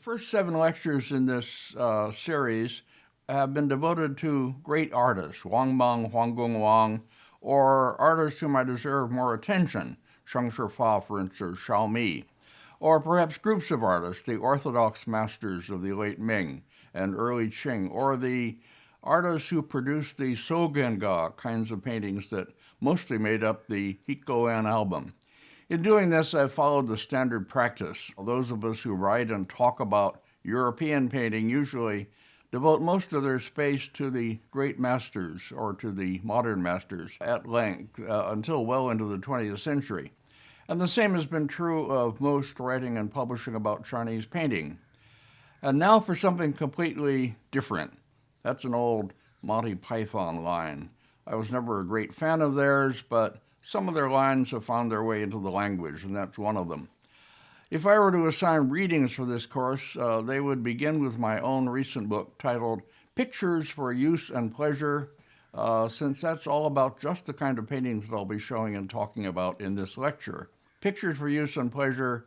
first 7 lectures in this series have been devoted to great artists, Wang Meng, Huanggung Wang, or artists who might deserve more attention, Sheng Shifa, for instance, Xiaomi, or perhaps groups of artists, the orthodox masters of the late Ming and early Qing, or the artists who produced the Sogenga kinds of paintings that mostly made up the Hikoen album. In doing this, I've followed the standard practice. Those of us who write and talk about European painting usually devote most of their space to the great masters or to the modern masters at length until well into the 20th century. And the same has been true of most writing and publishing about Chinese painting. And now for something completely different. That's an old Monty Python line. I was never a great fan of theirs, but some of their lines have found their way into the language, and that's one of them. If I were to assign readings for this course, they would begin with my own recent book titled Pictures for Use and Pleasure, since that's all about just the kind of paintings that I'll be showing and talking about in this lecture. Pictures for Use and Pleasure,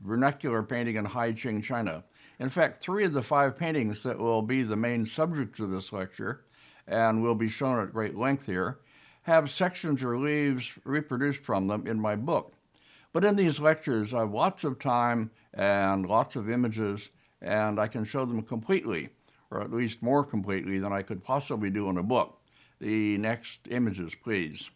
Vernacular Painting in High Qing China. In fact, 3 of the 5 paintings that will be the main subject of this lecture, and will be shown at great length here, have sections or leaves reproduced from them in my book. But in these lectures, I have lots of time and lots of images, and I can show them completely, or at least more completely than I could possibly do in a book. The next images, please.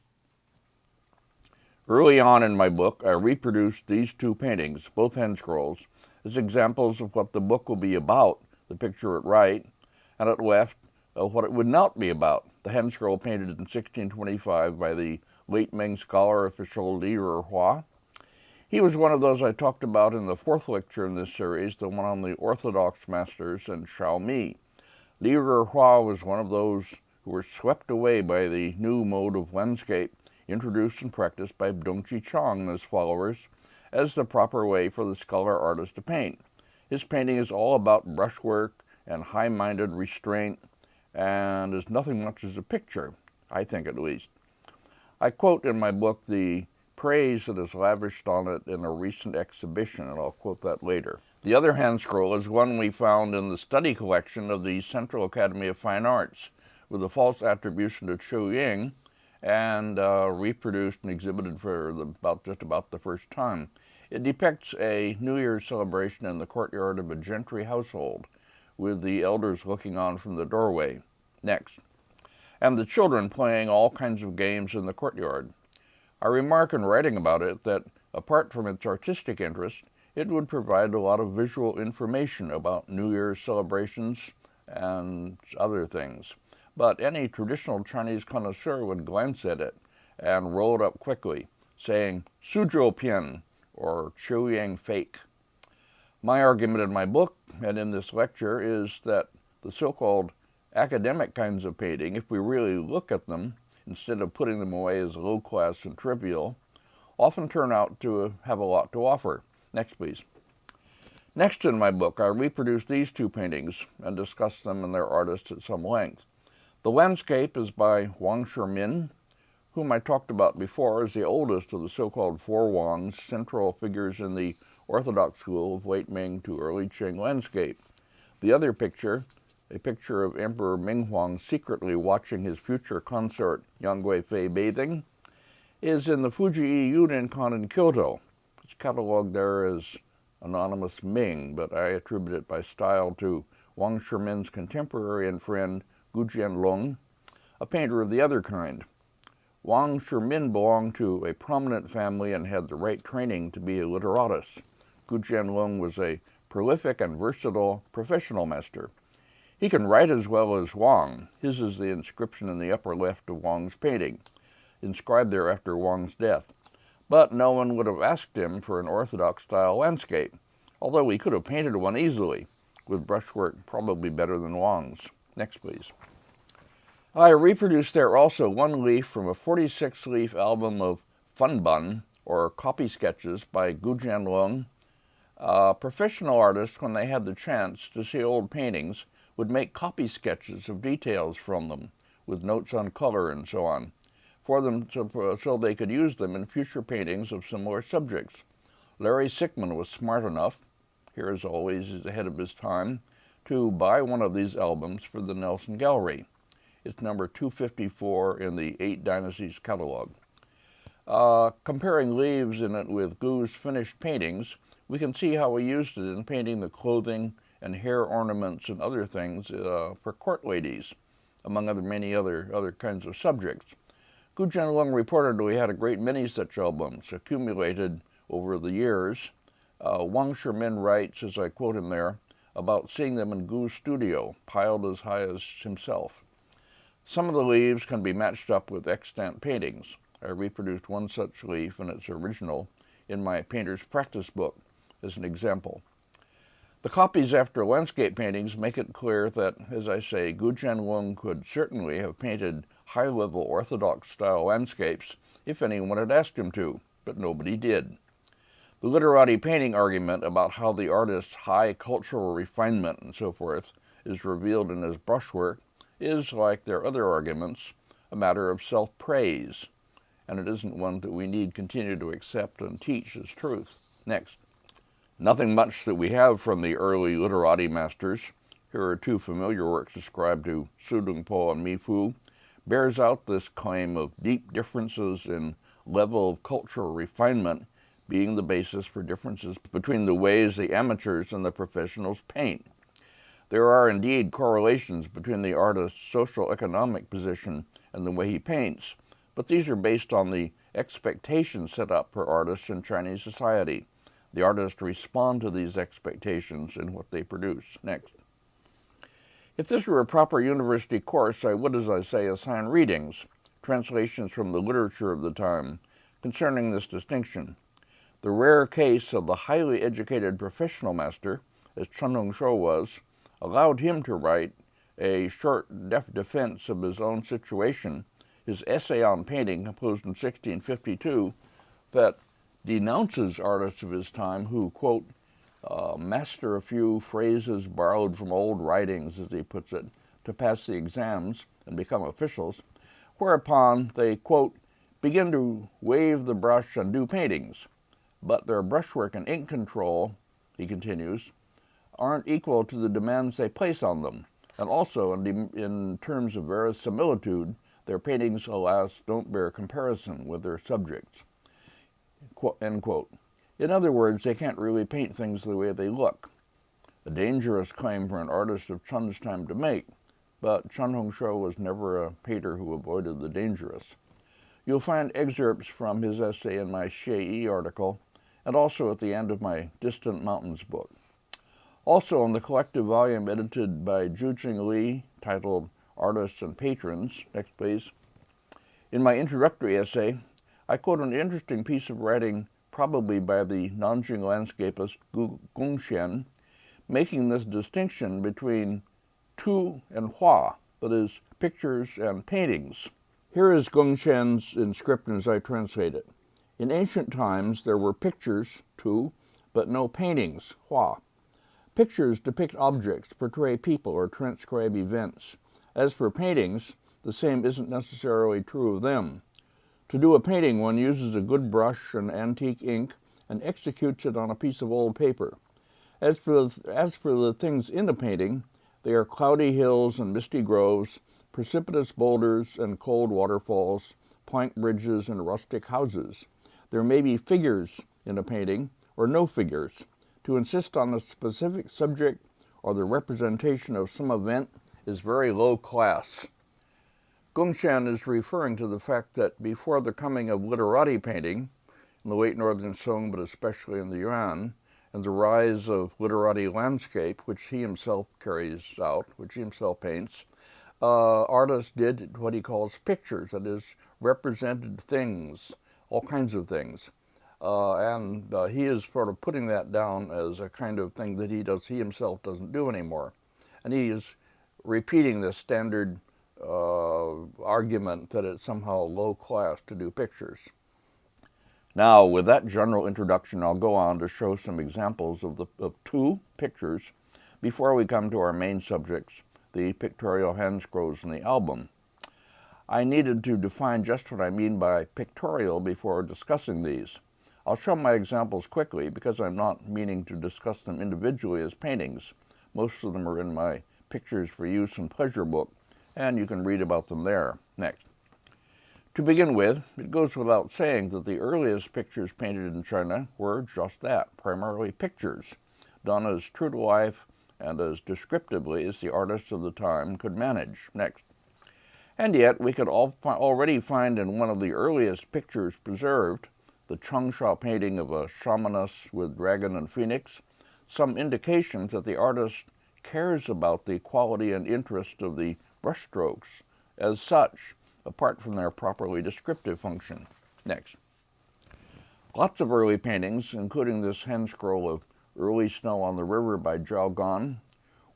Early on in my book, I reproduced these 2 paintings, both Handscrolls, as examples of what the book will be about, the picture at right, and at left, what it would not be about, the Handscroll painted in 1625 by the late Ming scholar official Li Erhua. He was one of those I talked about in the 4th lecture in this series, the one on the orthodox masters and Xiaomi. Li Erhua was one of those who were swept away by the new mode of landscape introduced and practiced by Dongqi Chang and his followers as the proper way for the scholar-artist to paint. His painting is all about brushwork and high-minded restraint, and is nothing much as a picture, I think at least. I quote in my book the praise that is lavished on it in a recent exhibition, and I'll quote that later. The other Handscroll is one we found in the study collection of the Central Academy of Fine Arts, with a false attribution to Chu Ying, and reproduced and exhibited for just about the first time. It depicts a New Year's celebration in the courtyard of a gentry household, with the elders looking on from the doorway. Next. And the children playing all kinds of games in the courtyard. I remark in writing about it that, apart from its artistic interest, it would provide a lot of visual information about New Year's celebrations and other things. But any traditional Chinese connoisseur would glance at it and roll it up quickly, saying, Suzhou Pian, or Chu Yang fake. My argument in my book and in this lecture is that the so-called academic kinds of painting, if we really look at them, instead of putting them away as low-class and trivial, often turn out to have a lot to offer. Next, please. Next in my book, I reproduce these 2 paintings and discuss them and their artists at some length. The landscape is by Wang Shimin, whom I talked about before as the oldest of the so-called 4 Wangs, central figures in the orthodox school of late Ming to early Qing landscape. The other picture, a picture of Emperor Minghuang secretly watching his future consort Yang Guifei bathing, is in the Fuji Yuninkan in Kyoto. It's catalogued there as anonymous Ming, but I attribute it by style to Wang Shimin's contemporary and friend Gu Jianlong, a painter of the other kind. Wang Shimin belonged to a prominent family and had the right training to be a literatus. Gu Jianlong was a prolific and versatile professional master. He can write as well as Wang. His is the inscription in the upper left of Wang's painting, inscribed there after Wang's death. But no one would have asked him for an orthodox-style landscape, although he could have painted one easily, with brushwork probably better than Wang's. Next, please. I reproduced there also one leaf from a 46-leaf album of funbun, or copy sketches, by Gu Jianlong. Professional artists, when they had the chance to see old paintings, would make copy sketches of details from them, with notes on color and so on, for them so they could use them in future paintings of similar subjects. Larry Sickman was smart enough, here as always is ahead of his time, to buy one of these albums for the Nelson Gallery. It's number 254 in the 8 Dynasties catalog. Comparing leaves in it with Gu's finished paintings, we can see how he used it in painting the clothing and hair ornaments and other things for court ladies, among many other kinds of subjects. Gu Zhenlong reportedly had a great many such albums accumulated over the years. Wang Shimin writes, as I quote him there, about seeing them in Gu's studio, piled as high as himself. Some of the leaves can be matched up with extant paintings. I reproduced one such leaf in its original in my painter's practice book as an example. The copies after landscape paintings make it clear that, as I say, Gu Zhenlong could certainly have painted high-level orthodox-style landscapes if anyone had asked him to, but nobody did. The literati painting argument about how the artist's high cultural refinement and so forth is revealed in his brushwork is, like their other arguments, a matter of self-praise, and it isn't one that we need continue to accept and teach as truth. Next. Nothing much that we have from the early literati masters, here are 2 familiar works ascribed to Su Dongpo and Mi Fu, bears out this claim of deep differences in level of cultural refinement being the basis for differences between the ways the amateurs and the professionals paint. There are indeed correlations between the artist's social economic position and the way he paints, but these are based on the expectations set up for artists in Chinese society. The artists respond to these expectations in what they produce. Next. If this were a proper university course, I would, as I say, assign readings, translations from the literature of the time, concerning this distinction. The rare case of the highly educated professional master, as Chen Hongshou was, allowed him to write a short defense of his own situation, his essay on painting, composed in 1652, that denounces artists of his time who, quote, master a few phrases borrowed from old writings, as he puts it, to pass the exams and become officials, whereupon they, quote, begin to wave the brush and do paintings, but their brushwork and ink control, he continues, aren't equal to the demands they place on them, and also in terms of verisimilitude, their paintings, alas, don't bear comparison with their subjects. End quote. In other words, they can't really paint things the way they look. A dangerous claim for an artist of Chen's time to make, but Chen Hongshou was never a painter who avoided the dangerous. You'll find excerpts from his essay in my Xie article, and also at the end of my Distant Mountains book. Also in the collective volume edited by Zhu Li, titled Artists and Patrons, next please, in my introductory essay, I quote an interesting piece of writing probably by the Nanjing landscapist Gongxian, making this distinction between tu and hua, that is, pictures and paintings. Here is Gongxian's inscription as I translate it. In ancient times there were pictures, tu, but no paintings, hua. Pictures depict objects, portray people, or transcribe events. As for paintings, the same isn't necessarily true of them. To do a painting, one uses a good brush and antique ink and executes it on a piece of old paper. As for the things in a painting, they are cloudy hills and misty groves, precipitous boulders and cold waterfalls, plank bridges and rustic houses. There may be figures in a painting, or no figures. To insist on a specific subject or the representation of some event is very low class. Gongxian is referring to the fact that before the coming of literati painting, in the late Northern Song, but especially in the Yuan, and the rise of literati landscape, which he himself carries out, which he himself paints, artists did what he calls pictures, that is, represented things, all kinds of things. And he is sort of putting that down as a kind of thing that he himself doesn't do anymore. And he is repeating the standard argument that it's somehow low class to do pictures. Now, with that general introduction, I'll go on to show some examples of 2 pictures before we come to our main subjects, the pictorial Handscrolls in the album. I needed to define just what I mean by pictorial before discussing these. I'll show my examples quickly because I'm not meaning to discuss them individually as paintings. Most of them are in my Pictures for Use and Pleasure book, and you can read about them there. Next. To begin with, it goes without saying that the earliest pictures painted in China were just that, primarily pictures, done as true to life and as descriptively as the artists of the time could manage. Next. And yet, we could already find in one of the earliest pictures preserved, the Changsha painting of a shamaness with dragon and phoenix, some indications that the artist cares about the quality and interest of the brushstrokes as such, apart from their properly descriptive function. Next. Lots of early paintings, including this handscroll of Early Snow on the River by Zhao Gan,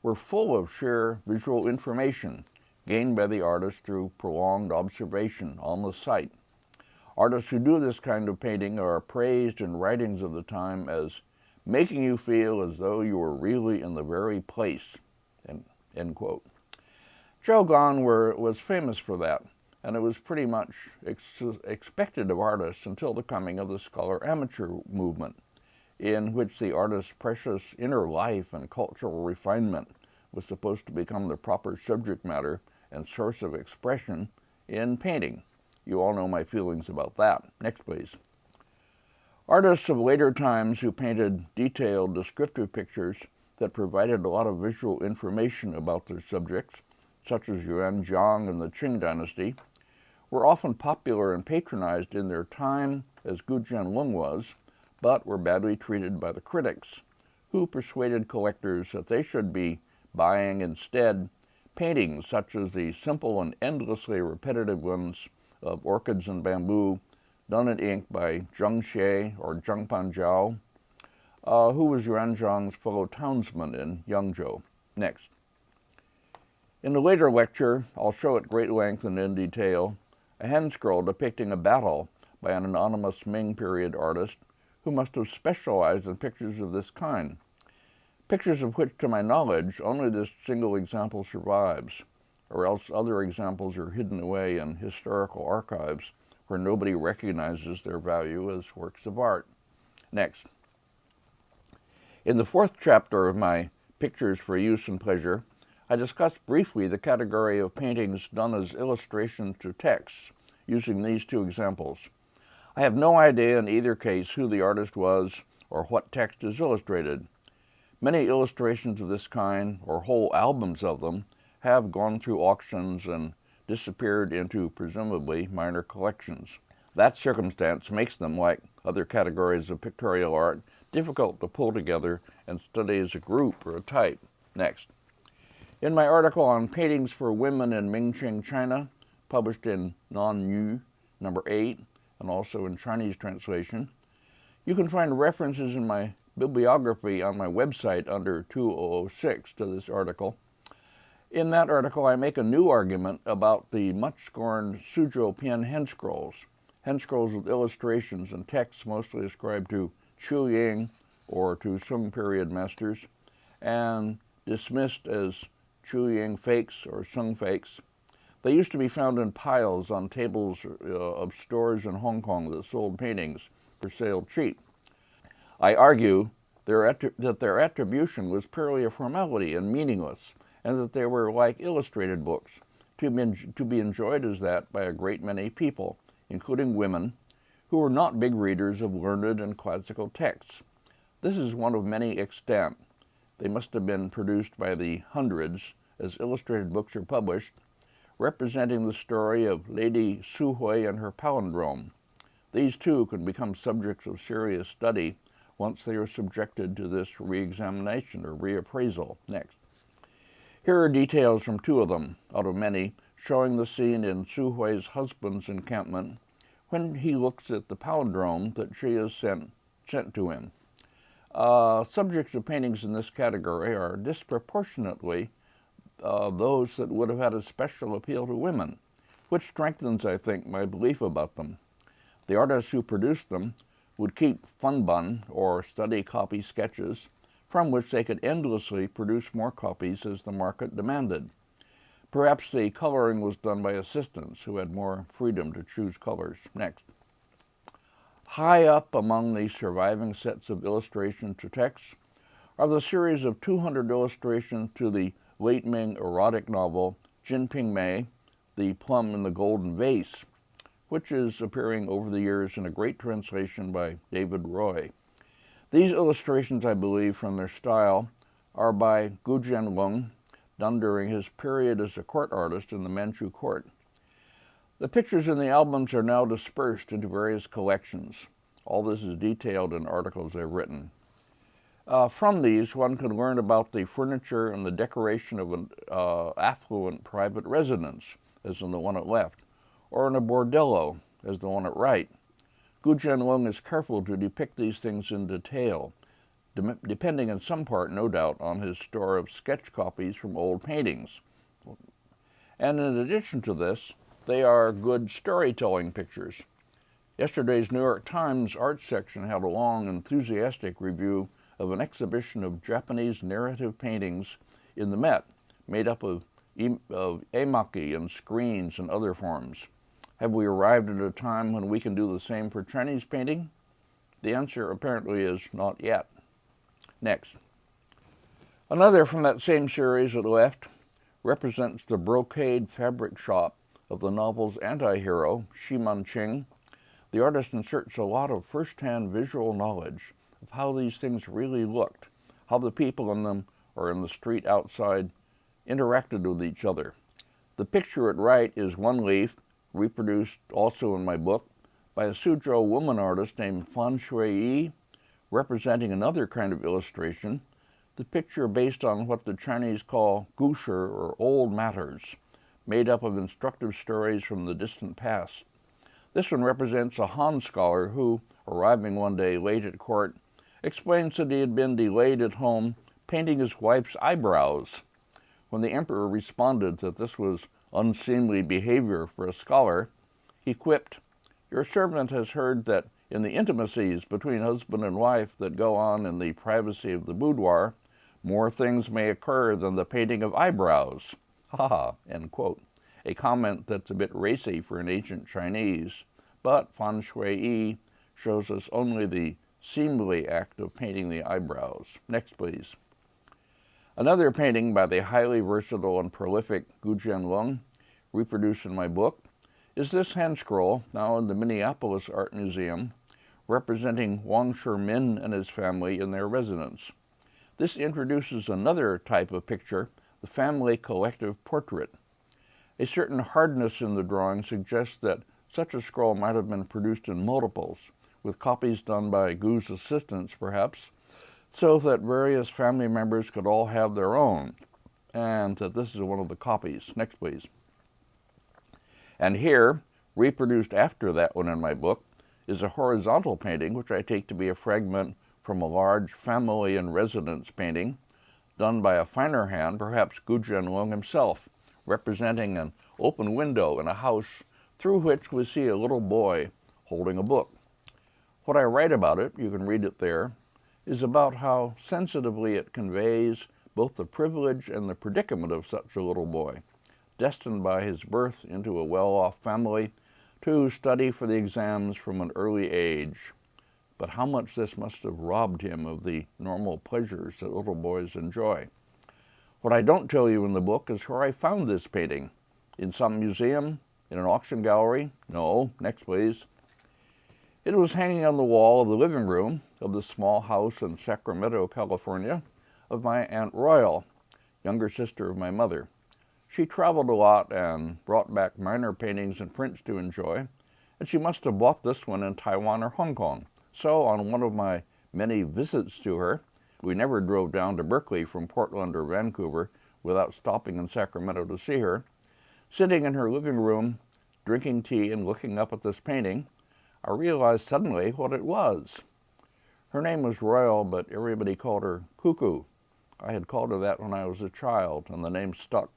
were full of sheer visual information gained by the artist through prolonged observation on the site. Artists who do this kind of painting are praised in writings of the time as making you feel as though you were really in the very place, end quote. Zhao Gan was famous for that, and it was pretty much expected of artists until the coming of the scholar-amateur movement, in which the artist's precious inner life and cultural refinement was supposed to become the proper subject matter and source of expression in painting. You all know my feelings about that. Next, please. Artists of later times who painted detailed, descriptive pictures that provided a lot of visual information about their subjects, such as Yuan Zhang and the Qing dynasty, were often popular and patronized in their time, as Gu Jianlong was, but were badly treated by the critics, who persuaded collectors that they should be buying instead paintings such as the simple and endlessly repetitive ones of orchids and bamboo, done in ink by Zheng Xie or Zheng Panjiao, who was Yuan Zhang's fellow townsman in Yangzhou. Next. In the later lecture, I'll show at great length and in detail a handscroll depicting a battle by an anonymous Ming period artist who must have specialized in pictures of this kind, pictures of which, to my knowledge, only this single example survives, or else other examples are hidden away in historical archives where nobody recognizes their value as works of art. Next. In the fourth chapter of my Pictures for Use and Pleasure, I discussed briefly the category of paintings done as illustrations to texts, using these two examples. I have no idea in either case who the artist was or what text is illustrated. Many illustrations of this kind, or whole albums of them, have gone through auctions and disappeared into presumably minor collections. That circumstance makes them, like other categories of pictorial art, difficult to pull together and study as a group or a type. Next. In my article on paintings for women in Mingqing China, published in Non-Yu, number 8, and also in Chinese translation, you can find references in my bibliography on my website under 2006 to this article. In that article, I make a new argument about the much-scorned Suzhou Pian handscrolls, handscrolls with illustrations and texts mostly ascribed to Chu Ying or to Sung period masters, and dismissed as Chu Ying fakes or Sung fakes. They used to be found in piles on tables of stores in Hong Kong that sold paintings for sale cheap. I argue that their attribution was purely a formality and meaningless, and that they were like illustrated books, to be enjoyed as that by a great many people, including women, who were not big readers of learned and classical texts. This is one of many extant. They must have been produced by the hundreds, as illustrated books are published, representing the story of Lady Su Hui and her palindrome. These too could become subjects of serious study once they are subjected to this re-examination or reappraisal. Next. Here are details from two of them, out of many, showing the scene in Su Hui's husband's encampment when he looks at the palindrome that she has sent to him. Subjects of paintings in this category are disproportionately those that would have had a special appeal to women, which strengthens, I think, my belief about them. The artists who produced them would keep funbun, or study copy sketches, from which they could endlessly produce more copies as the market demanded. Perhaps the coloring was done by assistants who had more freedom to choose colors. Next. High up among the surviving sets of illustrations to text are the series of 200 illustrations to the late Ming erotic novel Jinping Mei, The Plum in the Golden Vase, which is appearing over the years in a great translation by David Roy. These illustrations, I believe, from their style, are by Gu Jianlong, done during his period as a court artist in the Manchu court. The pictures in the albums are now dispersed into various collections. All this is detailed in articles I've written. From these, one can learn about the furniture and the decoration of an affluent private residence, as in the one at left, or in a bordello, as the one at right. Gu Jianlong is careful to depict these things in detail, depending in some part, no doubt, on his store of sketch copies from old paintings. And in addition to this, they are good storytelling pictures. Yesterday's New York Times art section had a long, enthusiastic review of an exhibition of Japanese narrative paintings in the Met, made up of emaki and screens and other forms. Have we arrived at a time when we can do the same for Chinese painting? The answer apparently is not yet. Next. Another from that same series at the left represents the brocade fabric shop of the novel's anti-hero, Shi Manqing. The artist inserts a lot of first-hand visual knowledge of how these things really looked, how the people in them or in the street outside interacted with each other. The picture at right is one leaf, reproduced also in my book, by a Suzhou woman artist named Fan Shui-yi, representing another kind of illustration, the picture based on what the Chinese call gushi, or old matters, made up of instructive stories from the distant past. This one represents a Han scholar who, arriving one day late at court, explains that he had been delayed at home painting his wife's eyebrows. When the emperor responded that this was unseemly behavior for a scholar, he quipped, "Your servant has heard that in the intimacies between husband and wife that go on in the privacy of the boudoir, more things may occur than the painting of eyebrows." Ha ha, end quote. A comment that's a bit racy for an ancient Chinese, but Fan Shui-yi shows us only the seemly act of painting the eyebrows. Next, please. Another painting by the highly versatile and prolific Gu Jianlong, reproduced in my book, is this hand scroll, now in the Minneapolis Art Museum, representing Wang Shermin and his family in their residence. This introduces another type of picture, the family collective portrait. A certain hardness in the drawing suggests that such a scroll might have been produced in multiples, with copies done by Gu's assistants perhaps, so that various family members could all have their own, and that this is one of the copies. Next, please. And here, reproduced after that one in my book, is a horizontal painting which I take to be a fragment from a large family in residence painting done by a finer hand, perhaps Gu Jianlong himself, representing an open window in a house through which we see a little boy holding a book. What I write about it, you can read it there, is about how sensitively it conveys both the privilege and the predicament of such a little boy, destined by his birth into a well-off family to study for the exams from an early age. But how much this must have robbed him of the normal pleasures that little boys enjoy. What I don't tell you in the book is where I found this painting. In some museum? In an auction gallery? No. Next, please. It was hanging on the wall of the living room of the small house in Sacramento, California, of my Aunt Royal, younger sister of my mother. She traveled a lot and brought back minor paintings and prints to enjoy, and she must have bought this one in Taiwan or Hong Kong. So on one of my many visits to her, we never drove down to Berkeley from Portland or Vancouver without stopping in Sacramento to see her. Sitting in her living room, drinking tea and looking up at this painting, I realized suddenly what it was. Her name was Royal, but everybody called her Cuckoo. I had called her that when I was a child, and the name stuck,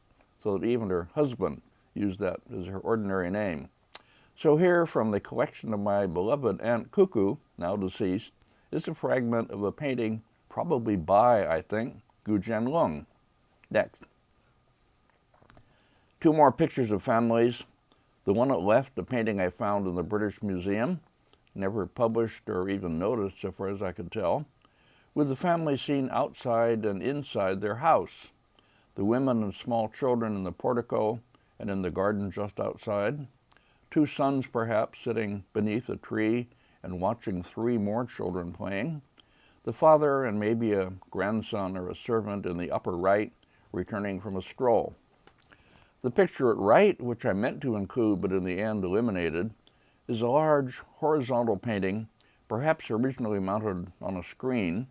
so that even her husband used that as her ordinary name. So here, from the collection of my beloved Aunt Cuckoo, now deceased, is a fragment of a painting probably by, I think, Gu Jianlong. Next. Two more pictures of families. The one at left, a painting I found in the British Museum, never published or even noticed so far as I could tell, with the family seen outside and inside their house, the women and small children in the portico and in the garden just outside, 2 sons perhaps sitting beneath a tree and watching 3 more children playing, the father and maybe a grandson or a servant in the upper right returning from a stroll. The picture at right, which I meant to include but in the end eliminated, is a large horizontal painting, perhaps originally mounted on a screen,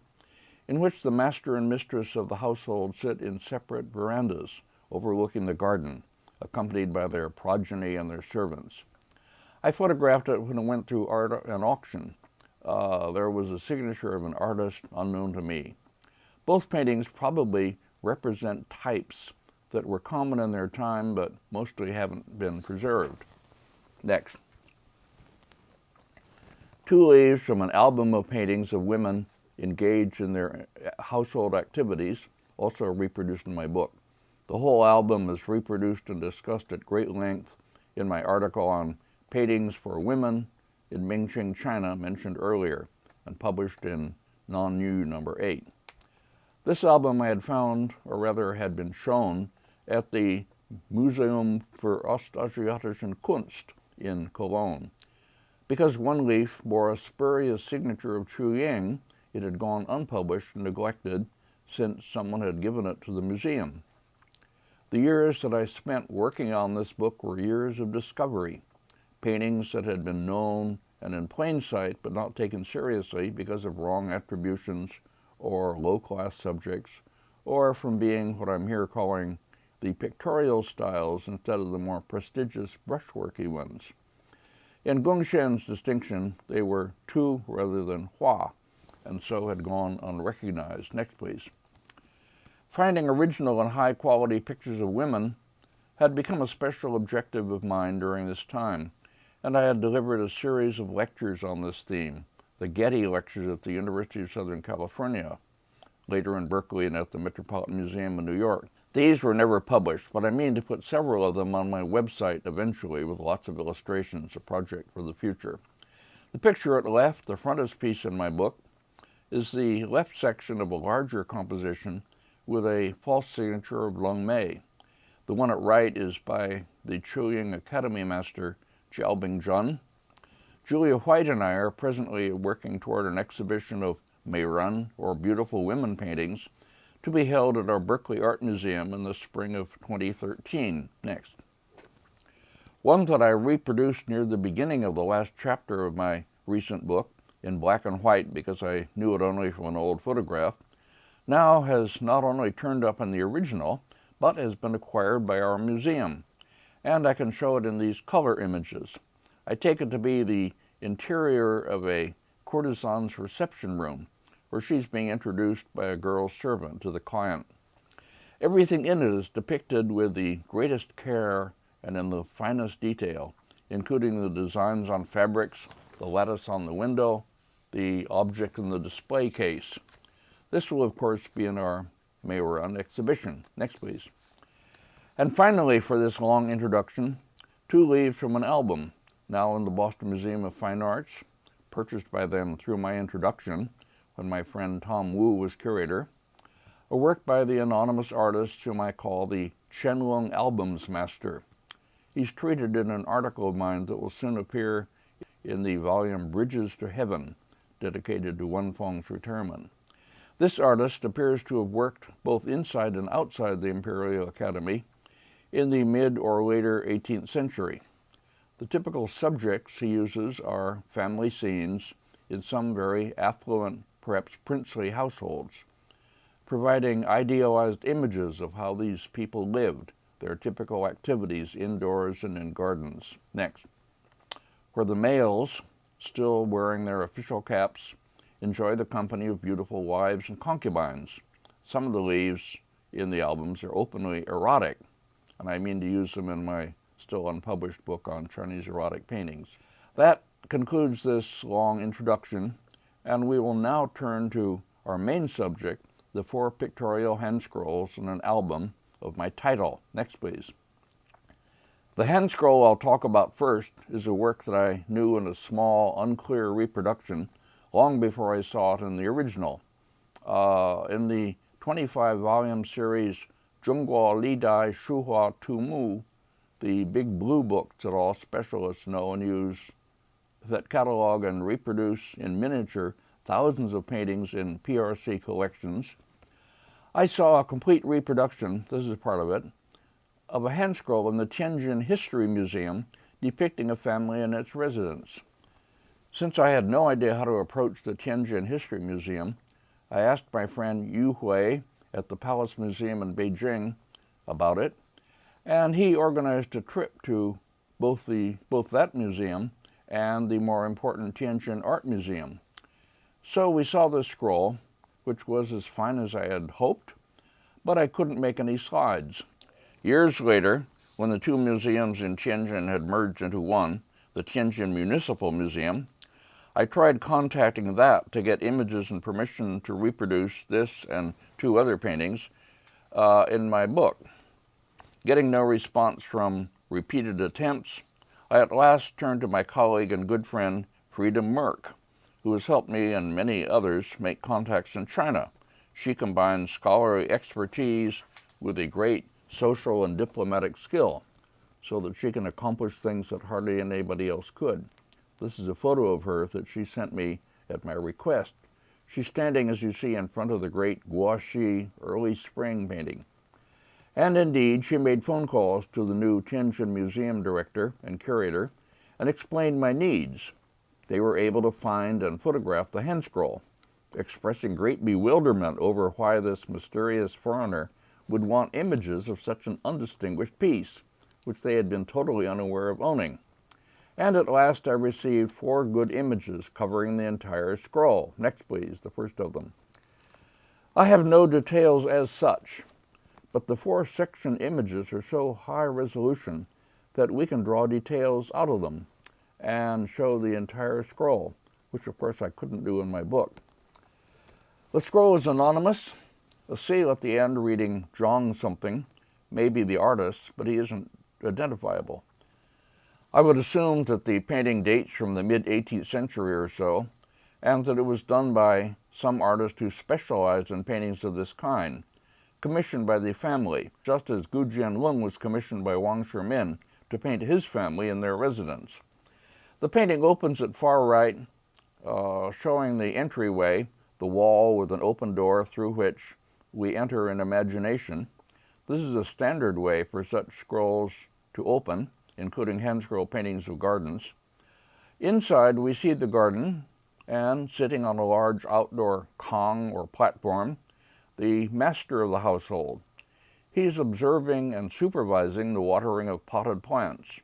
in which the master and mistress of the household sit in separate verandas overlooking the garden, accompanied by their progeny and their servants. I photographed it when it went through an auction. There was a signature of an artist unknown to me. Both paintings probably represent types that were common in their time but mostly haven't been preserved. Next. 2 leaves from an album of paintings of women engaged in their household activities, also reproduced in my book. The whole album is reproduced and discussed at great length in my article on paintings for women in Mingqing, China, mentioned earlier, and published in Non-Yu number 8. This album I had found, or rather had been shown, at the Museum für Ostasiatische Kunst in Cologne. Because one leaf bore a spurious signature of Chu Ying, it had gone unpublished and neglected since someone had given it to the museum. The years that I spent working on this book were years of discovery, paintings that had been known and in plain sight but not taken seriously because of wrong attributions or low-class subjects, or from being what I'm here calling the pictorial styles instead of the more prestigious brushworky ones. In Gongxian's distinction, they were tu rather than hua, and so had gone unrecognized. Next, please. Finding original and high-quality pictures of women had become a special objective of mine during this time, and I had delivered a series of lectures on this theme, the Getty Lectures at the University of Southern California, later in Berkeley and at the Metropolitan Museum in New York. These were never published, but I mean to put several of them on my website eventually with lots of illustrations, a project for the future. The picture at left, the frontispiece in my book, is the left section of a larger composition with a false signature of Lung Mei. The one at right is by the Chuying Academy master Jiaobing Zhen. Julia White and I are presently working toward an exhibition of Meirun, or beautiful women paintings, to be held at our Berkeley Art Museum in the spring of 2013. Next. One that I reproduced near the beginning of the last chapter of my recent book in black and white because I knew it only from an old photograph, now has not only turned up in the original, but has been acquired by our museum, and I can show it in these color images. I take it to be the interior of a courtesan's reception room, where she's being introduced by a girl servant to the client. Everything in it is depicted with the greatest care and in the finest detail, including the designs on fabrics, the lattice on the window, the object in the display case. This will, of course, be in our Meirun exhibition. Next, please. And finally, for this long introduction, 2 leaves from an album, now in the Boston Museum of Fine Arts, purchased by them through my introduction when my friend Tom Wu was curator, a work by the anonymous artist whom I call the Qianlong Albums Master. He's treated in an article of mine that will soon appear in the volume Bridges to Heaven, dedicated to Wen Feng's retirement. This artist appears to have worked both inside and outside the Imperial Academy in the mid or later 18th century. The typical subjects he uses are family scenes in some very affluent, perhaps princely households, providing idealized images of how these people lived, their typical activities indoors and in gardens. Next. Where the males, still wearing their official caps, enjoy the company of beautiful wives and concubines. Some of the leaves in the albums are openly erotic, and I mean to use them in my still unpublished book on Chinese erotic paintings. That concludes this long introduction, and we will now turn to our main subject, the 4 pictorial hand scrolls in an album of my title. Next, please. The hand scroll I'll talk about first is a work that I knew in a small, unclear reproduction long before I saw it in the original. In the 25-volume series Zhongguo Li Dai Shuhua Tu Mu, the big blue books that all specialists know and use, that catalog and reproduce in miniature thousands of paintings in PRC collections, I saw a complete reproduction, this is part of it, of a hand scroll in the Tianjin History Museum depicting a family and its residence. Since I had no idea how to approach the Tianjin History Museum, I asked my friend Yu Hui at the Palace Museum in Beijing about it, and he organized a trip to both that museum and the more important Tianjin Art Museum. So we saw this scroll, which was as fine as I had hoped, but I couldn't make any slides. Years later, when the two museums in Tianjin had merged into one, the Tianjin Municipal Museum, I tried contacting that to get images and permission to reproduce this and two other paintings in my book. Getting no response from repeated attempts, I at last turned to my colleague and good friend Frida Merck, who has helped me and many others make contacts in China. She combines scholarly expertise with a great social and diplomatic skill so that she can accomplish things that hardly anybody else could. This is a photo of her that she sent me at my request. She's standing, as you see, in front of the great Guoxi early spring painting. And indeed, she made phone calls to the new Tianjin Museum director and curator and explained my needs. They were able to find and photograph the hand scroll, expressing great bewilderment over why this mysterious foreigner would want images of such an undistinguished piece, which they had been totally unaware of owning. And at last I received 4 good images covering the entire scroll. Next, please, the first of them. I have no details as such, but the 4 section images are so high resolution that we can draw details out of them and show the entire scroll, which of course I couldn't do in my book. The scroll is anonymous, a seal at the end reading Zhang something, maybe the artist, but he isn't identifiable. I would assume that the painting dates from the mid-18th century or so, and that it was done by some artist who specialized in paintings of this kind, commissioned by the family, just as Gu Jianlong was commissioned by Wang Shimin to paint his family in their residence. The painting opens at far right, showing the entryway, the wall with an open door through which we enter in imagination. This is a standard way for such scrolls to open, including hand scroll paintings of gardens. Inside, we see the garden, and sitting on a large outdoor kong or platform, the master of the household. He's observing and supervising the watering of potted plants.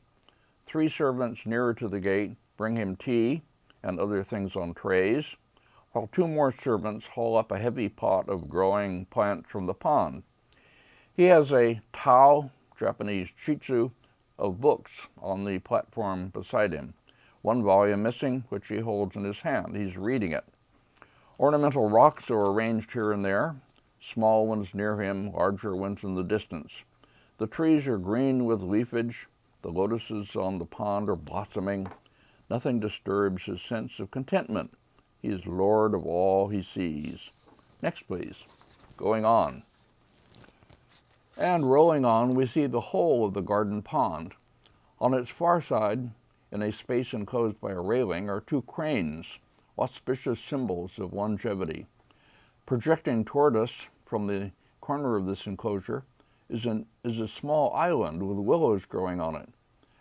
3 servants nearer to the gate bring him tea and other things on trays, while 2 more servants haul up a heavy pot of growing plants from the pond. He has a Tao, Japanese chitsu, of books on the platform beside him. 1 volume missing, which he holds in his hand. He's reading it. Ornamental rocks are arranged here and there, small ones near him, larger ones in the distance. The trees are green with leafage. The lotuses on the pond are blossoming. Nothing disturbs his sense of contentment. He is lord of all he sees. Next, please. Going on. And rolling on, we see the whole of the garden pond. On its far side, in a space enclosed by a railing, are 2 cranes, auspicious symbols of longevity. Projecting toward us from the corner of this enclosure is a small island with willows growing on it.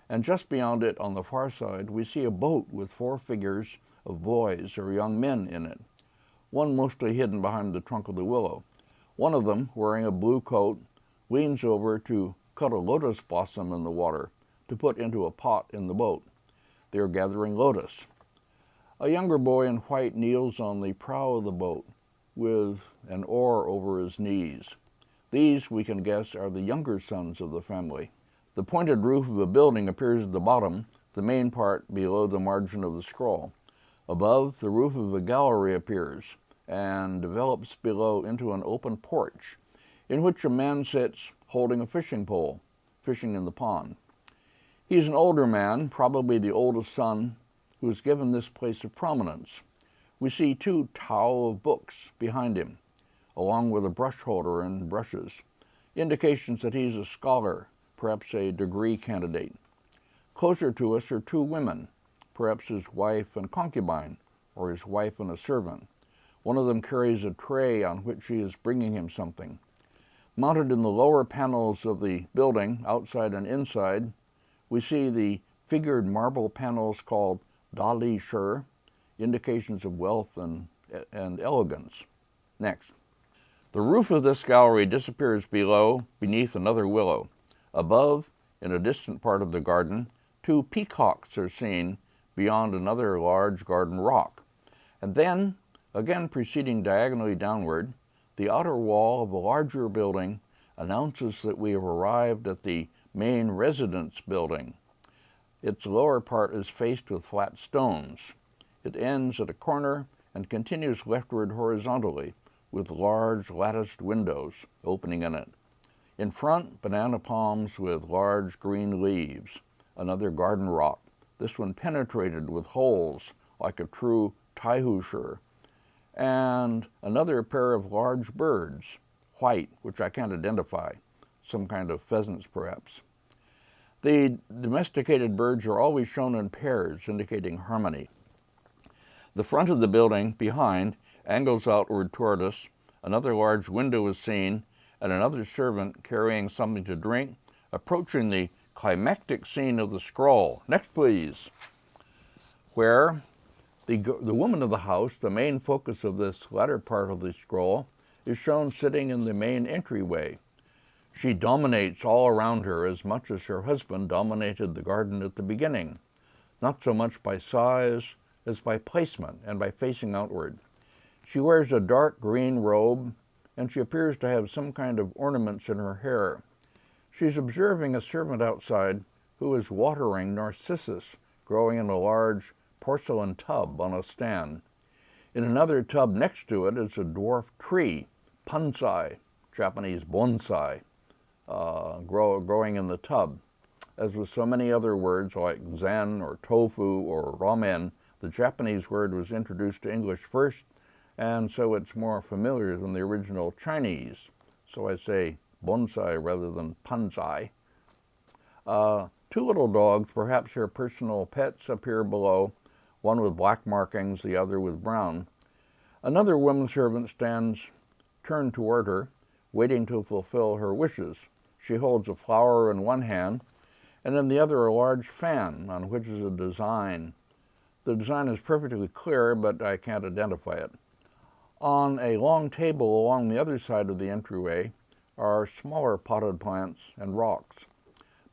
And just beyond it, on the far side, we see a boat with 4 figures of boys or young men in it, one mostly hidden behind the trunk of the willow. One of them, wearing a blue coat, leans over to cut a lotus blossom in the water to put into a pot in the boat. They are gathering lotus. A younger boy in white kneels on the prow of the boat with an oar over his knees. These, we can guess, are the younger sons of the family. The pointed roof of the building appears at the bottom, the main part below the margin of the scroll. Above, the roof of a gallery appears and develops below into an open porch, in which a man sits holding a fishing pole, fishing in the pond. He's an older man, probably the oldest son, who has given this place a prominence. We see 2 tau of books behind him, along with a brush holder and brushes, indications that he's a scholar, perhaps a degree candidate. Closer to us are 2 women, perhaps his wife and concubine, or his wife and a servant. One of them carries a tray on which she is bringing him something. Mounted in the lower panels of the building, outside and inside, we see the figured marble panels called Dali Shur, indications of wealth and elegance. Next. The roof of this gallery disappears beneath another willow. Above, in a distant part of the garden, 2 peacocks are seen beyond another large garden rock. And then, again proceeding diagonally downward, the outer wall of a larger building announces that we have arrived at the main residence building. Its lower part is faced with flat stones. It ends at a corner and continues leftward horizontally, with large latticed windows opening in it. In front, banana palms with large green leaves, another garden rock, this one penetrated with holes like a true taihu, and another pair of large birds, white, which I can't identify, some kind of pheasants perhaps. The domesticated birds are always shown in pairs, indicating harmony. The front of the building, behind, angles outward toward us. Another large window is seen, and another servant carrying something to drink, approaching the climactic scene of the scroll. Next, please. Where the woman of the house, the main focus of this latter part of the scroll, is shown sitting in the main entryway. She dominates all around her as much as her husband dominated the garden at the beginning, not so much by size as by placement and by facing outward. She wears a dark green robe, and she appears to have some kind of ornaments in her hair. She's observing a servant outside who is watering narcissus growing in a large porcelain tub on a stand. In another tub next to it is a dwarf tree, pansai, Japanese bonsai, growing in the tub. As with so many other words like zen or tofu or ramen, the Japanese word was introduced to English first, and so it's more familiar than the original Chinese. So I say bonsai rather than pansai. 2 little dogs, perhaps her personal pets, appear below, one with black markings, the other with brown. Another woman servant stands turned toward her, waiting to fulfill her wishes. She holds a flower in one hand, and in the other a large fan on which is a design. The design is perfectly clear, but I can't identify it. On a long table along the other side of the entryway are smaller potted plants and rocks.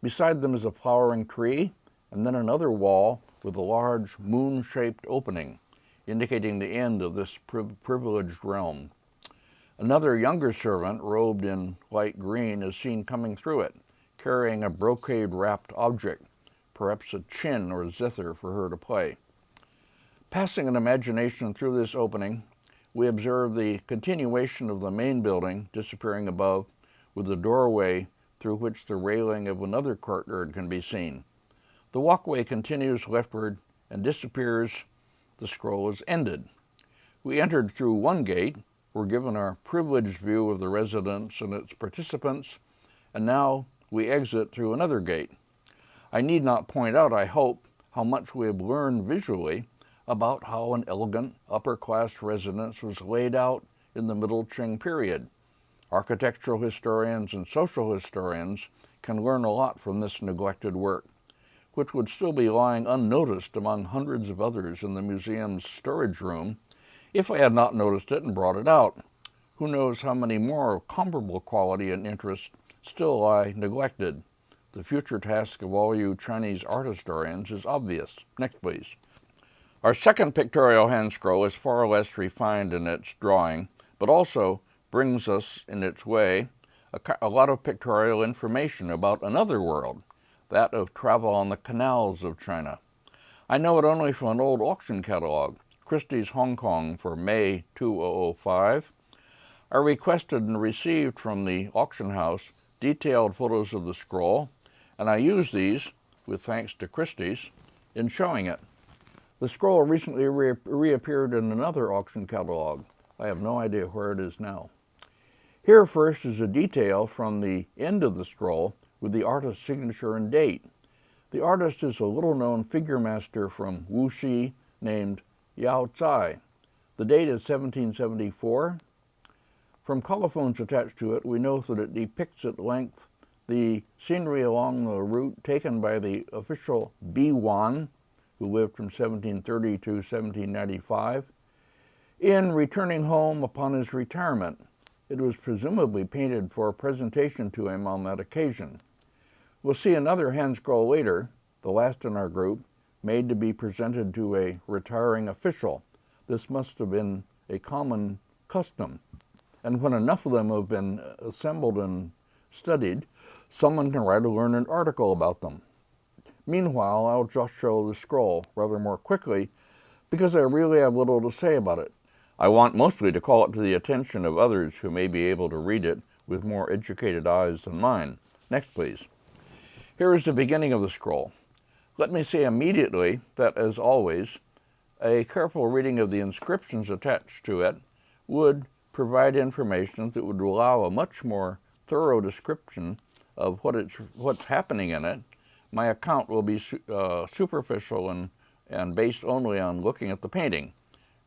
Beside them is a flowering tree, and then another wall with a large moon-shaped opening, indicating the end of this privileged realm. Another younger servant, robed in light green, is seen coming through it, carrying a brocade-wrapped object, perhaps a chin or zither for her to play. Passing an imagination through this opening, we observe the continuation of the main building disappearing above, with a doorway through which the railing of another courtyard can be seen. The walkway continues leftward and disappears. The scroll is ended. We entered through one gate, were given our privileged view of the residence and its participants, and now we exit through another gate. I need not point out, I hope, how much we have learned visually about how an elegant upper-class residence was laid out in the Middle Qing period. Architectural historians and social historians can learn a lot from this neglected work, which would still be lying unnoticed among hundreds of others in the museum's storage room if I had not noticed it and brought it out. Who knows how many more of comparable quality and interest still lie neglected. The future task of all you Chinese art historians is obvious. Next, please. Our second pictorial hand scroll is far less refined in its drawing, but also brings us, in its way, a lot of pictorial information about another world, that of travel on the canals of China. I know it only from an old auction catalog, Christie's Hong Kong for May 2005. I requested and received from the auction house detailed photos of the scroll, and I used these with thanks to Christie's, in showing it. The scroll recently reappeared in another auction catalog. I have no idea where it is now. Here first is a detail from the end of the scroll with the artist's signature and date. The artist is a little-known figure master from Wuxi named Yao Cai. The date is 1774. From colophones attached to it, we know that it depicts at length the scenery along the route taken by the official Bi Wan, who lived from 1730 to 1795, in returning home upon his retirement. It was presumably painted for a presentation to him on that occasion. We'll see another hand scroll later, the last in our group, made to be presented to a retiring official. This must have been a common custom. And when enough of them have been assembled and studied, someone can write a learned article about them. Meanwhile, I'll just show the scroll rather more quickly because I really have little to say about it. I want mostly to call it to the attention of others who may be able to read it with more educated eyes than mine. Next, please. Here is the beginning of the scroll. Let me say immediately that, as always, a careful reading of the inscriptions attached to it would provide information that would allow a much more thorough description of what's happening in it. My account will be superficial and based only on looking at the painting,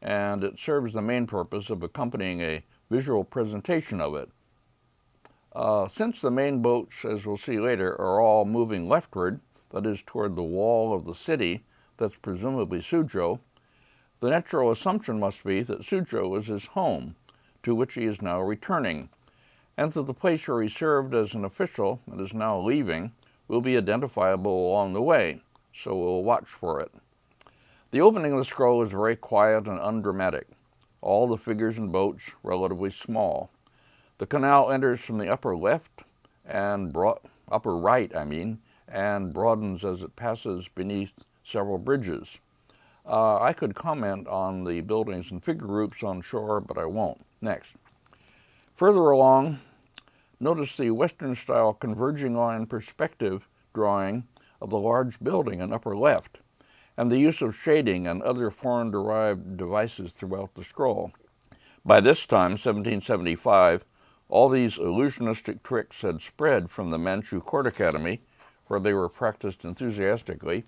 and it serves the main purpose of accompanying a visual presentation of it. Since the main boats, as we'll see later, are all moving leftward, that is toward the wall of the city that's presumably Suzhou, the natural assumption must be that Suzhou is his home, to which he is now returning, and that the place where he served as an official and is now leaving will be identifiable along the way, so we'll watch for it. The opening of the scroll is very quiet and undramatic. All the figures and boats relatively small. The canal enters from the upper left and upper right, and broadens as it passes beneath several bridges. I could comment on the buildings and figure groups on shore, but I won't. Next. Further along, notice the Western-style converging line perspective drawing of the large building in upper left, and the use of shading and other foreign-derived devices throughout the scroll. By this time, 1775, all these illusionistic tricks had spread from the Manchu Court Academy, where they were practiced enthusiastically,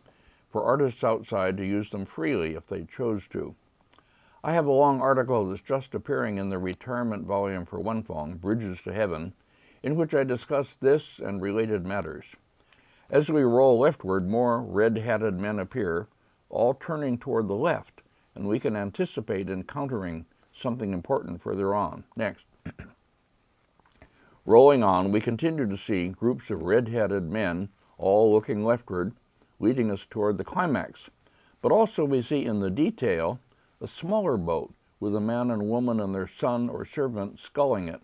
for artists outside to use them freely if they chose to. I have a long article that's just appearing in the retirement volume for Wenfeng, Bridges to Heaven, in which I discuss this and related matters. As we roll leftward, more red-hatted men appear, all turning toward the left, and we can anticipate encountering something important further on. Next. Rolling on, we continue to see groups of red-hatted men, all looking leftward, leading us toward the climax. But also we see in the detail a smaller boat with a man and woman and their son or servant sculling it.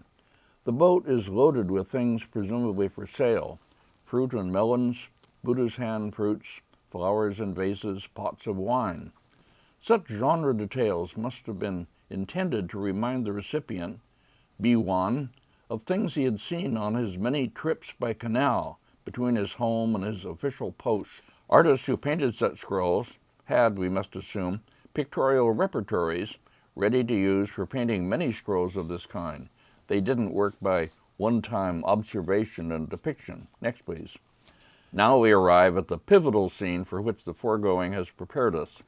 The boat is loaded with things presumably for sale: fruit and melons, Buddha's hand fruits, flowers and vases, pots of wine. Such genre details must have been intended to remind the recipient, Bi Wan, of things he had seen on his many trips by canal between his home and his official posts. Artists who painted such scrolls had, we must assume, pictorial repertories ready to use for painting many scrolls of this kind. They didn't work by one-time observation and depiction. Next, please. Now we arrive at the pivotal scene for which the foregoing has prepared us.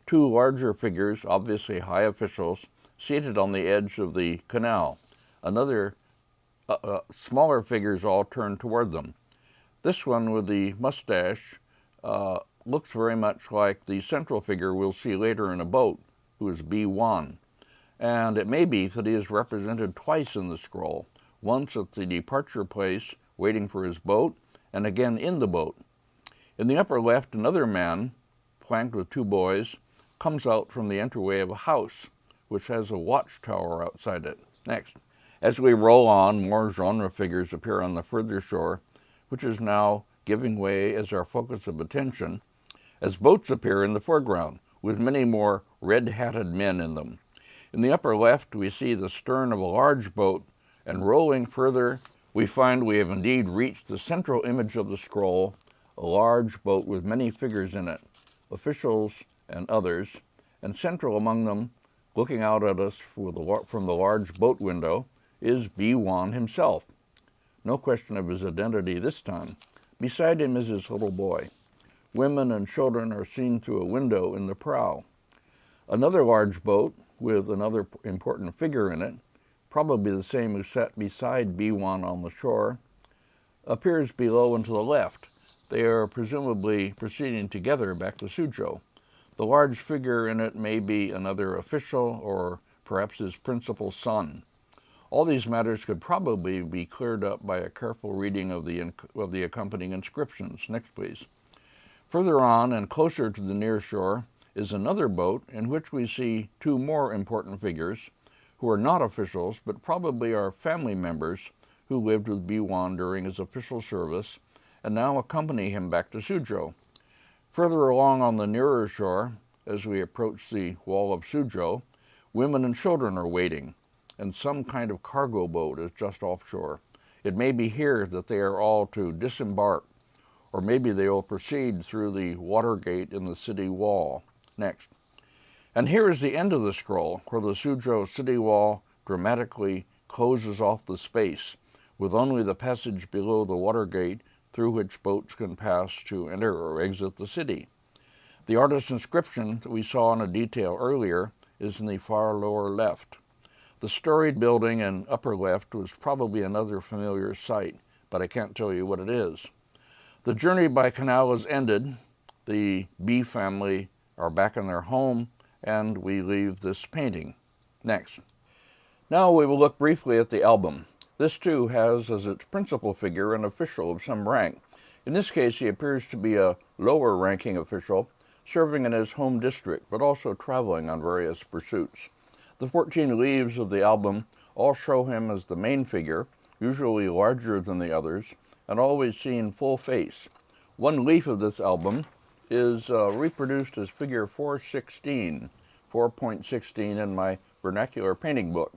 Two larger figures, obviously high officials, seated on the edge of the canal. Smaller figures all turned toward them. This one with the mustache looks very much like the central figure we'll see later in a boat, who is Bi Wan. And it may be that he is represented twice in the scroll, once at the departure place waiting for his boat, and again in the boat. In the upper left, another man, flanked with two boys, comes out from the entryway of a house, which has a watchtower outside it. Next. As we roll on, more genre figures appear on the further shore, which is now giving way as our focus of attention, as boats appear in the foreground, with many more red-hatted men in them. In the upper left, we see the stern of a large boat, and rolling further, we find we have indeed reached the central image of the scroll, a large boat with many figures in it, officials and others, and central among them, looking out at us from the large boat window, is B1 himself. No question of his identity this time. Beside him is his little boy. Women and children are seen through a window in the prow. Another large boat with another important figure in it, probably the same who sat beside B1 on the shore, appears below and to the left. They are presumably proceeding together back to Suzhou. The large figure in it may be another official or perhaps his principal son. All these matters could probably be cleared up by a careful reading of the accompanying inscriptions. Next, please. Further on and closer to the near shore is another boat in which we see two more important figures who are not officials but probably are family members who lived with B1 during his official service and now accompany him back to Suzhou. Further along on the nearer shore, as we approach the wall of Suzhou, women and children are waiting, and some kind of cargo boat is just offshore. It may be here that they are all to disembark, or maybe they will proceed through the water gate in the city wall. Next. And here is the end of the scroll, where the Suzhou city wall dramatically closes off the space, with only the passage below the water gate through which boats can pass to enter or exit the city. The artist's inscription that we saw in a detail earlier is in the far lower left. The storied building in upper left was probably another familiar sight, but I can't tell you what it is. The journey by canal is ended. The B family are back in their home, and we leave this painting. Next. Now we will look briefly at the album. This too has as its principal figure an official of some rank. In this case, he appears to be a lower ranking official, serving in his home district, but also traveling on various pursuits. The 14 leaves of the album all show him as the main figure, usually larger than the others, and always seen full face. One leaf of this album is reproduced as figure 4.16 in my vernacular painting book.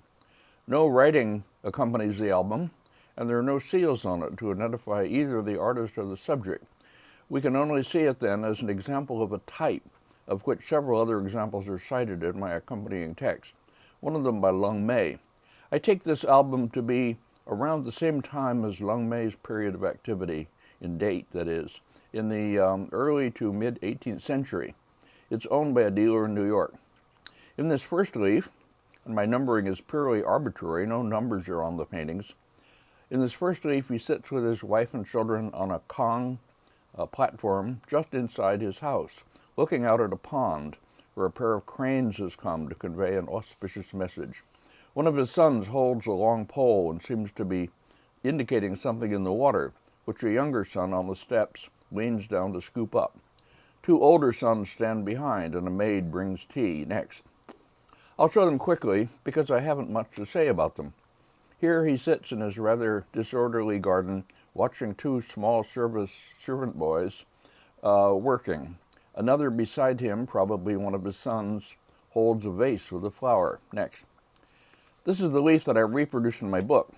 No writing accompanies the album, and there are no seals on it to identify either the artist or the subject. We can only see it then as an example of a type, of which several other examples are cited in my accompanying text, one of them by Lung Mei. I take this album to be around the same time as Lung Mei's period of activity, in date that is, in the early to mid-18th century. It's owned by a dealer in New York. In this first leaf, and my numbering is purely arbitrary, no numbers are on the paintings. In this first leaf, he sits with his wife and children on a kong platform just inside his house, looking out at a pond where a pair of cranes has come to convey an auspicious message. One of his sons holds a long pole and seems to be indicating something in the water, which a younger son on the steps leans down to scoop up. Two older sons stand behind, and a maid brings tea. Next. I'll show them quickly because I haven't much to say about them. Here he sits in his rather disorderly garden watching two small servant boys working. Another beside him, probably one of his sons, holds a vase with a flower. Next. This is the leaf that I reproduce in my book.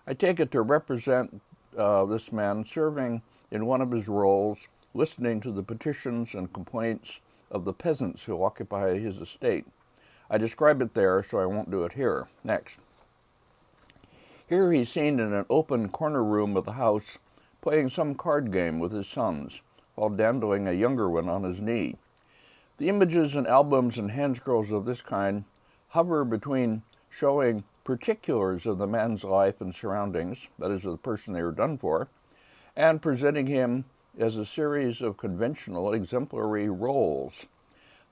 I take it to represent this man serving in one of his roles, listening to the petitions and complaints of the peasants who occupy his estate. I describe it there, so I won't do it here. Next. Here he's seen in an open corner room of the house, playing some card game with his sons, while dandling a younger one on his knee. The images and albums and handscrolls of this kind hover between showing particulars of the man's life and surroundings, that is, of the person they were done for, and presenting him as a series of conventional exemplary roles.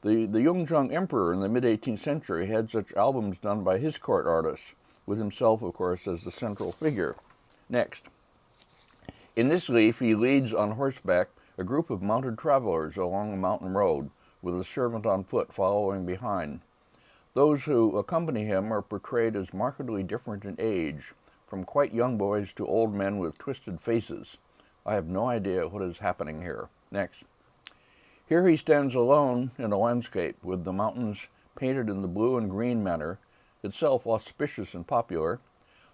The Yongzheng Emperor in the mid-18th century had such albums done by his court artists, with himself, of course, as the central figure. Next. In this leaf, he leads on horseback a group of mounted travelers along a mountain road, with a servant on foot following behind. Those who accompany him are portrayed as markedly different in age, from quite young boys to old men with twisted faces. I have no idea what is happening here. Next. Here he stands alone in a landscape, with the mountains painted in the blue and green manner, itself auspicious and popular,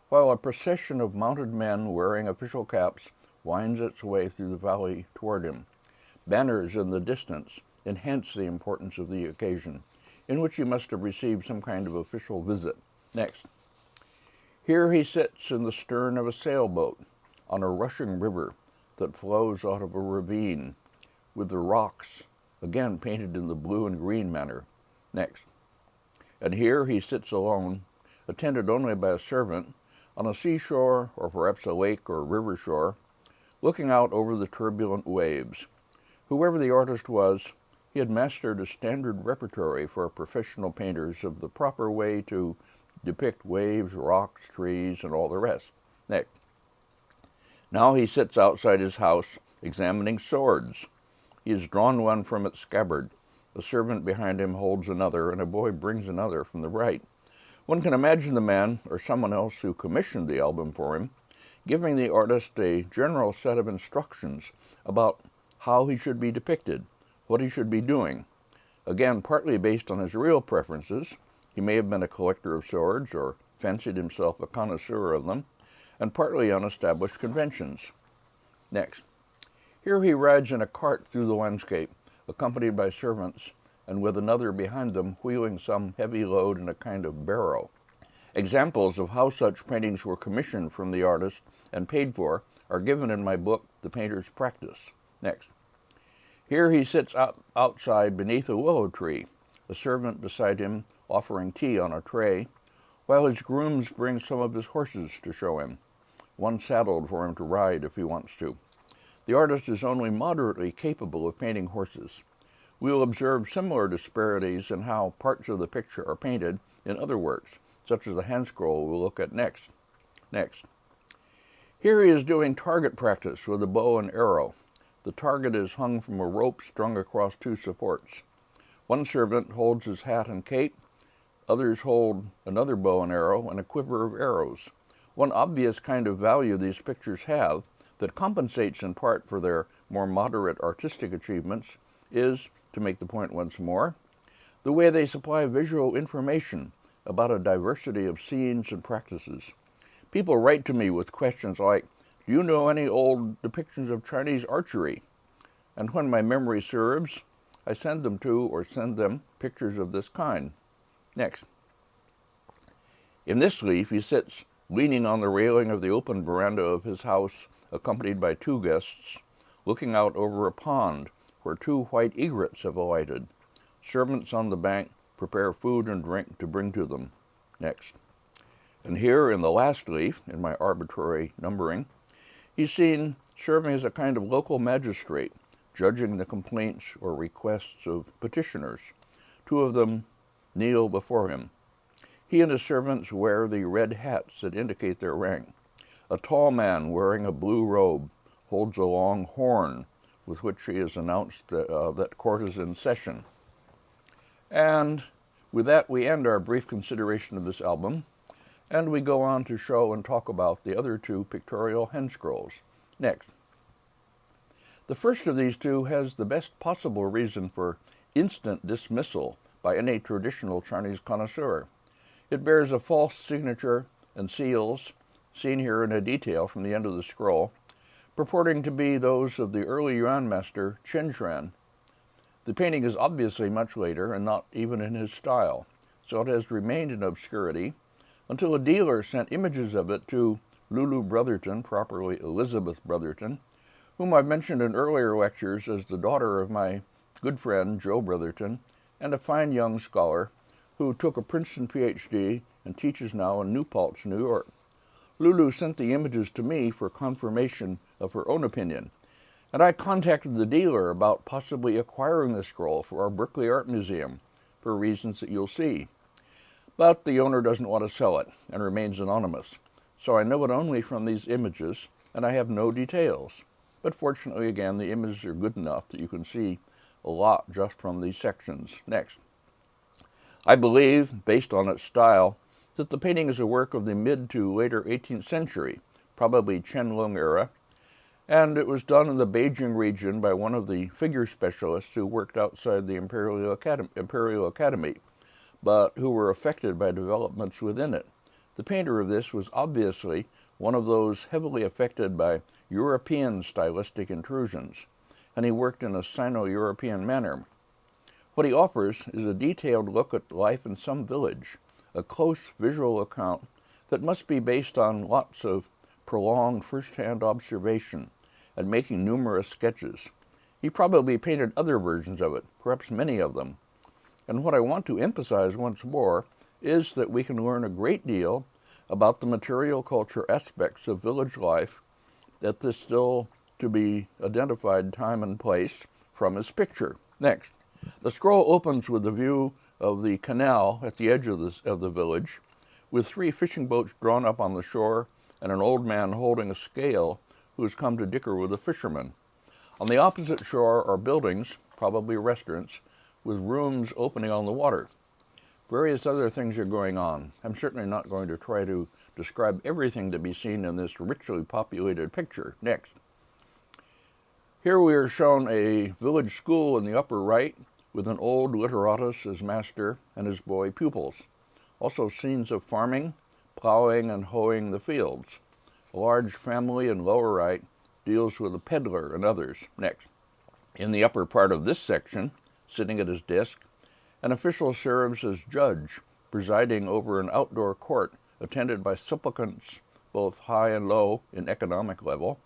while a procession of mounted men wearing official caps winds its way through the valley toward him. Banners in the distance enhance the importance of the occasion, in which he must have received some kind of official visit. Next. Here he sits in the stern of a sailboat on a rushing river that flows out of a ravine, with the rocks again painted in the blue and green manner. Next. And here he sits alone, attended only by a servant, on a seashore or perhaps a lake or river shore, looking out over the turbulent waves. Whoever the artist was, he had mastered a standard repertory for professional painters of the proper way to depict waves, rocks, trees, and all the rest. Next. Now he sits outside his house examining swords. He has drawn one from its scabbard. The servant behind him holds another, and a boy brings another from the right. One can imagine the man, or someone else who commissioned the album for him, giving the artist a general set of instructions about how he should be depicted, what he should be doing. Again, partly based on his real preferences. He may have been a collector of swords or fancied himself a connoisseur of them, and partly on established conventions. Next. Here he rides in a cart through the landscape, accompanied by servants, and with another behind them wheeling some heavy load in a kind of barrow. Examples of how such paintings were commissioned from the artist and paid for are given in my book, The Painter's Practice. Next. Here he sits outside beneath a willow tree, a servant beside him offering tea on a tray, while his grooms bring some of his horses to show him, one saddled for him to ride if he wants to. The artist is only moderately capable of painting horses. We will observe similar disparities in how parts of the picture are painted in other works, such as the Handscroll we'll look at next. Next. Here he is doing target practice with a bow and arrow. The target is hung from a rope strung across two supports. One servant holds his hat and cape. Others hold another bow and arrow and a quiver of arrows. One obvious kind of value these pictures have that compensates in part for their more moderate artistic achievements is, to make the point once more, the way they supply visual information about a diversity of scenes and practices. People write to me with questions like, "Do you know any old depictions of Chinese archery?" And when my memory serves, I send them pictures of this kind. Next. In this leaf, he sits leaning on the railing of the open veranda of his house, accompanied by two guests, looking out over a pond where two white egrets have alighted. Servants on the bank prepare food and drink to bring to them. Next. And here in the last leaf, in my arbitrary numbering, he's seen serving as a kind of local magistrate, judging the complaints or requests of petitioners. Two of them kneel before him. He and his servants wear the red hats that indicate their rank. A tall man wearing a blue robe holds a long horn with which he has announced that court is in session. And with that, we end our brief consideration of this album, and we go on to show and talk about the other two pictorial Handscrolls. Next. The first of these two has the best possible reason for instant dismissal by any traditional Chinese connoisseur. It bears a false signature and seals, seen here in a detail from the end of the scroll, purporting to be those of the early Yuan master Chen Xuan. The painting is obviously much later and not even in his style, so it has remained in obscurity until a dealer sent images of it to Lulu Brotherton, properly Elizabeth Brotherton, whom I've mentioned in earlier lectures as the daughter of my good friend Joe Brotherton, and a fine young scholar who took a Princeton PhD and teaches now in New Paltz, New York. Lulu sent the images to me for confirmation of her own opinion, and I contacted the dealer about possibly acquiring the scroll for our Berkeley Art Museum for reasons that you'll see. But the owner doesn't want to sell it and remains anonymous, so I know it only from these images, and I have no details. But fortunately, again, the images are good enough that you can see a lot just from these sections. Next. I believe, based on its style, that the painting is a work of the mid to later 18th century, probably Qianlong era, and it was done in the Beijing region by one of the figure specialists who worked outside the Imperial Academy, but who were affected by developments within it. The painter of this was obviously one of those heavily affected by European stylistic intrusions, and he worked in a Sino-European manner. What he offers is a detailed look at life in some village, a close visual account that must be based on lots of prolonged first-hand observation and making numerous sketches. He probably painted other versions of it, perhaps many of them. And what I want to emphasize once more is that we can learn a great deal about the material culture aspects of village life at this still to be identified time and place from his picture. Next, the scroll opens with a view of the canal at the edge of the village, with 3 fishing boats drawn up on the shore and an old man holding a scale who has come to dicker with a fisherman. On the opposite shore are buildings, probably restaurants, with rooms opening on the water. Various other things are going on. I'm certainly not going to try to describe everything to be seen in this richly populated picture. Next. Here we are shown a village school in the upper right with an old literatus as master and his boy pupils. Also scenes of farming, plowing and hoeing the fields. A large family in lower right deals with a peddler and others. Next. In the upper part of this section, sitting at his desk, an official serves as judge, presiding over an outdoor court attended by supplicants both high and low in economic level.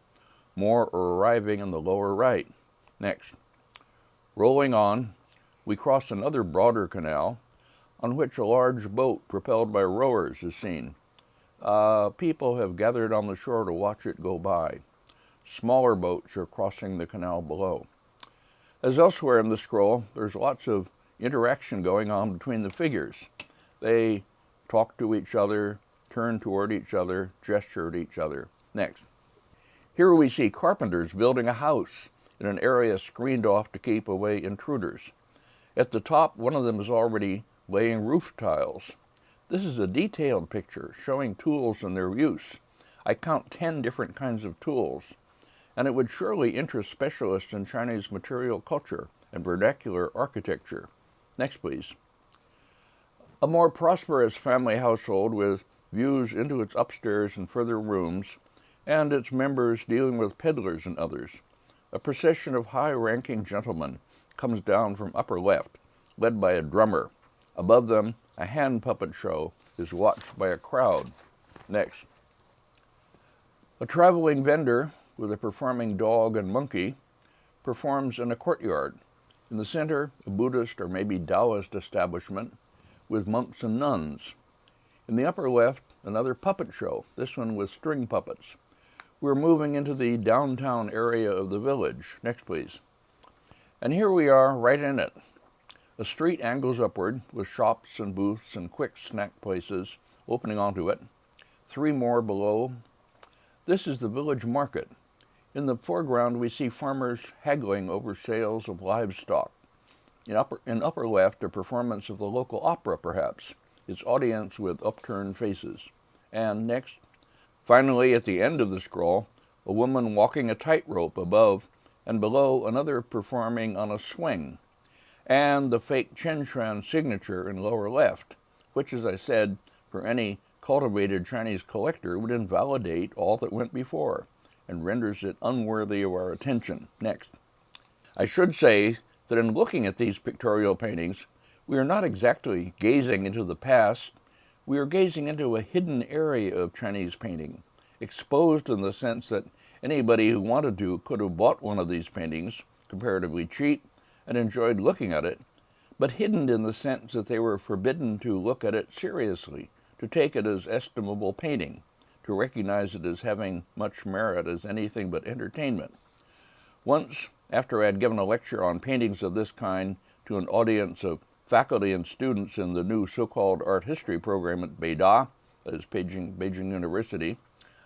More are arriving in the lower right. Next. Rolling on, we cross another broader canal on which a large boat propelled by rowers is seen. People have gathered on the shore to watch it go by. Smaller boats are crossing the canal below. As elsewhere in the scroll, there's lots of interaction going on between the figures. They talk to each other, turn toward each other, gesture at each other. Next. Here we see carpenters building a house in an area screened off to keep away intruders. At the top, one of them is already laying roof tiles. This is a detailed picture showing tools and their use. I count 10 different kinds of tools, and it would surely interest specialists in Chinese material culture and vernacular architecture. Next, please. A more prosperous family household with views into its upstairs and further rooms, and its members dealing with peddlers and others. A procession of high-ranking gentlemen comes down from upper left, led by a drummer. Above them, a hand puppet show is watched by a crowd. Next. A traveling vendor with a performing dog and monkey performs in a courtyard. In the center, a Buddhist or maybe Taoist establishment with monks and nuns. In the upper left, another puppet show, this one with string puppets. We're moving into the downtown area of the village. Next, please. And here we are, right in it. A street angles upward with shops and booths and quick snack places opening onto it. 3 more below. This is the village market. In the foreground, we see farmers haggling over sales of livestock. In upper left, a performance of the local opera, perhaps, its audience with upturned faces. And next, finally, at the end of the scroll, a woman walking a tightrope above, and below another performing on a swing, and the fake Chen Chuan signature in lower left, which, as I said, for any cultivated Chinese collector would invalidate all that went before and renders it unworthy of our attention. Next. I should say that in looking at these pictorial paintings, we are not exactly gazing into the past, we are gazing into a hidden area of Chinese painting, exposed in the sense that anybody who wanted to could have bought one of these paintings, comparatively cheap, and enjoyed looking at it, but hidden in the sense that they were forbidden to look at it seriously, to take it as estimable painting, to recognize it as having much merit as anything but entertainment. Once, after I had given a lecture on paintings of this kind to an audience of faculty and students in the new so-called art history program at Beida, that is Beijing University,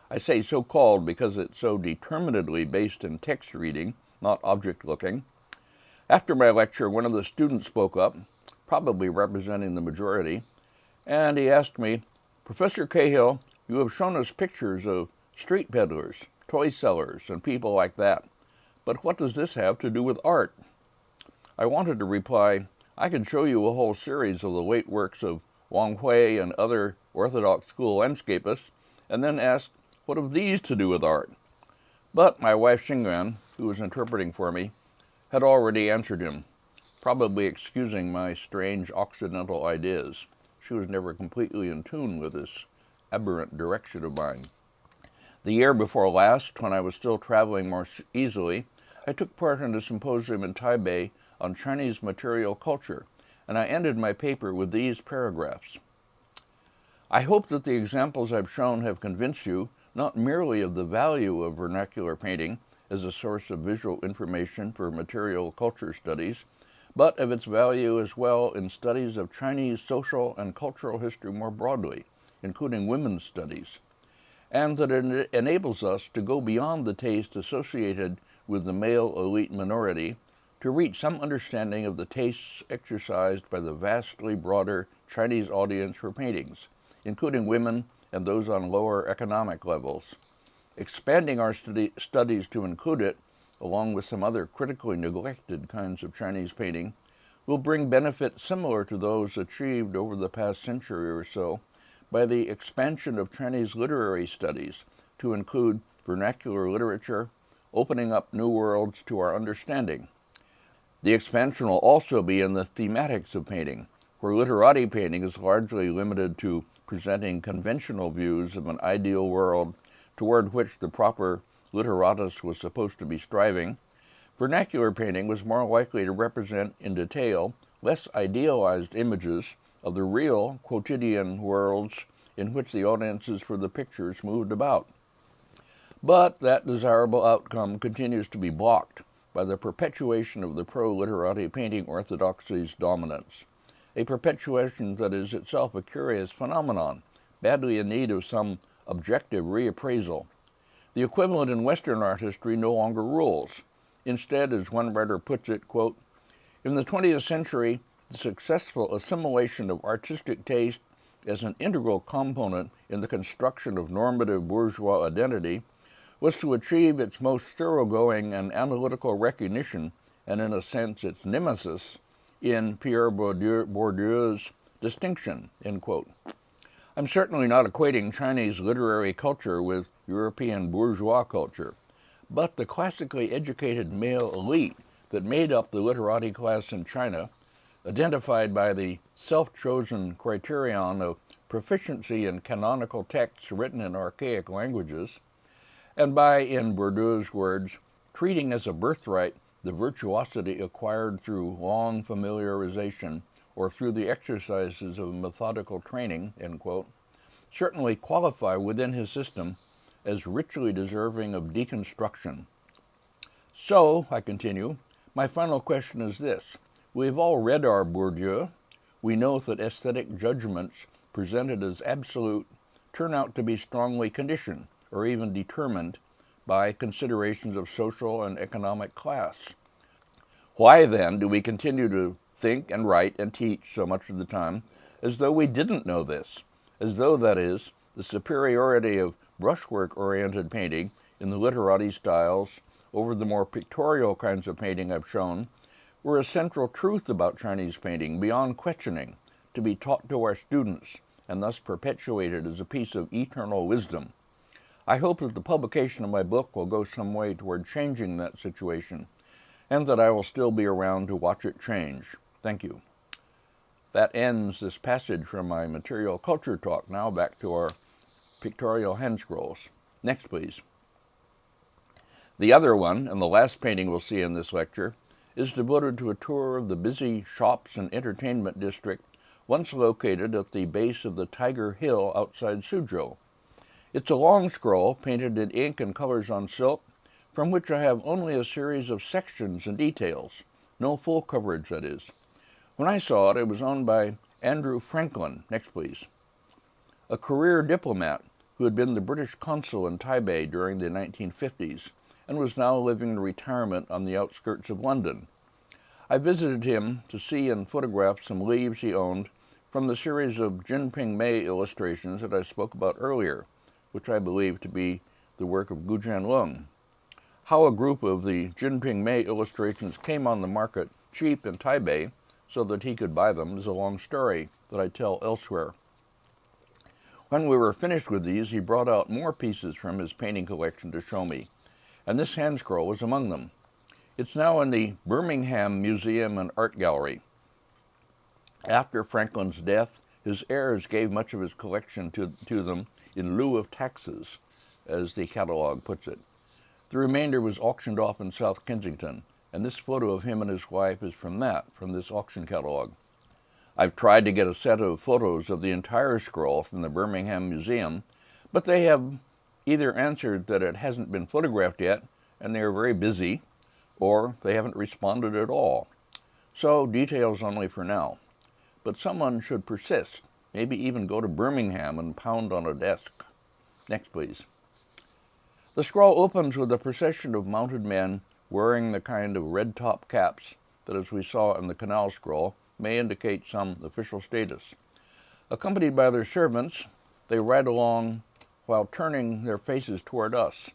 I say so-called because it's so determinedly based in text reading, not object looking. After my lecture, one of the students spoke up, probably representing the majority, and he asked me, "Professor Cahill, you have shown us pictures of street peddlers, toy sellers, and people like that, but what does this have to do with art?" I wanted to reply, I could show you a whole series of the late works of Wang Hui and other Orthodox school landscapists, and then ask, What have these to do with art? But my wife Xingran, who was interpreting for me, had already answered him, probably excusing my strange Occidental ideas. She was never completely in tune with this aberrant direction of mine. The year before last, when I was still traveling more easily, I took part in a symposium in Taipei on Chinese material culture, and I ended my paper with these paragraphs. I hope that the examples I've shown have convinced you not merely of the value of vernacular painting as a source of visual information for material culture studies, but of its value as well in studies of Chinese social and cultural history more broadly, including women's studies, and that it enables us to go beyond the taste associated with the male elite minority to reach some understanding of the tastes exercised by the vastly broader Chinese audience for paintings, including women and those on lower economic levels. Expanding our studies to include it, along with some other critically neglected kinds of Chinese painting, will bring benefits similar to those achieved over the past century or so by the expansion of Chinese literary studies to include vernacular literature, opening up new worlds to our understanding. The expansion will also be in the thematics of painting, where literati painting is largely limited to presenting conventional views of an ideal world toward which the proper literatus was supposed to be striving. Vernacular painting was more likely to represent in detail less idealized images of the real quotidian worlds in which the audiences for the pictures moved about. But that desirable outcome continues to be blocked by the perpetuation of the pro-literati painting orthodoxy's dominance, a perpetuation that is itself a curious phenomenon, badly in need of some objective reappraisal. The equivalent in Western art history no longer rules. Instead, as one writer puts it, quote, "In the 20th century, the successful assimilation of artistic taste as an integral component in the construction of normative bourgeois identity was to achieve its most thoroughgoing and analytical recognition, and in a sense its nemesis, in Pierre Bourdieu's distinction," end quote. I'm certainly not equating Chinese literary culture with European bourgeois culture, but the classically educated male elite that made up the literati class in China, identified by the self-chosen criterion of proficiency in canonical texts written in archaic languages, and by, in Bourdieu's words, treating as a birthright the virtuosity acquired through long familiarization or through the exercises of methodical training, end quote, certainly qualify within his system as richly deserving of deconstruction. So, I continue, my final question is this. We've all read our Bourdieu. We know that aesthetic judgments presented as absolute turn out to be strongly conditioned or even determined by considerations of social and economic class. Why then do we continue to think and write and teach so much of the time as though we didn't know this, as though, that is, the superiority of brushwork-oriented painting in the literati styles over the more pictorial kinds of painting I've shown were a central truth about Chinese painting beyond questioning, to be taught to our students and thus perpetuated as a piece of eternal wisdom. I hope that the publication of my book will go some way toward changing that situation, and that I will still be around to watch it change. Thank you. That ends this passage from my material culture talk. Now back to our pictorial Handscrolls. Next, please. The other one, and the last painting we'll see in this lecture, is devoted to a tour of the busy shops and entertainment district once located at the base of the Tiger Hill outside Suzhou. It's a long scroll painted in ink and colors on silk, from which I have only a series of sections and details, no full coverage, that is. When I saw it, it was owned by Andrew Franklin. Next, please. A career diplomat who had been the British consul in Taipei during the 1950s and was now living in retirement on the outskirts of London. I visited him to see and photograph some leaves he owned from the series of Jinping Mei illustrations that I spoke about earlier, which I believe to be the work of Gu Jianlong. How a group of the Jinping Mei illustrations came on the market cheap in Taipei so that he could buy them is a long story that I tell elsewhere. When we were finished with these, he brought out more pieces from his painting collection to show me, and this hand scroll was among them. It's now in the Birmingham Museum and Art Gallery. After Franklin's death, his heirs gave much of his collection to them in lieu of taxes, as the catalog puts it. The remainder was auctioned off in South Kensington, and this photo of him and his wife is from this auction catalog. I've tried to get a set of photos of the entire scroll from the Birmingham Museum, but they have either answered that it hasn't been photographed yet, and they are very busy, or they haven't responded at all. So details only for now. But someone should persist, maybe even go to Birmingham and pound on a desk. Next, please. The scroll opens with a procession of mounted men wearing the kind of red-top caps that, as we saw in the canal scroll, may indicate some official status. Accompanied by their servants, they ride along while turning their faces toward us.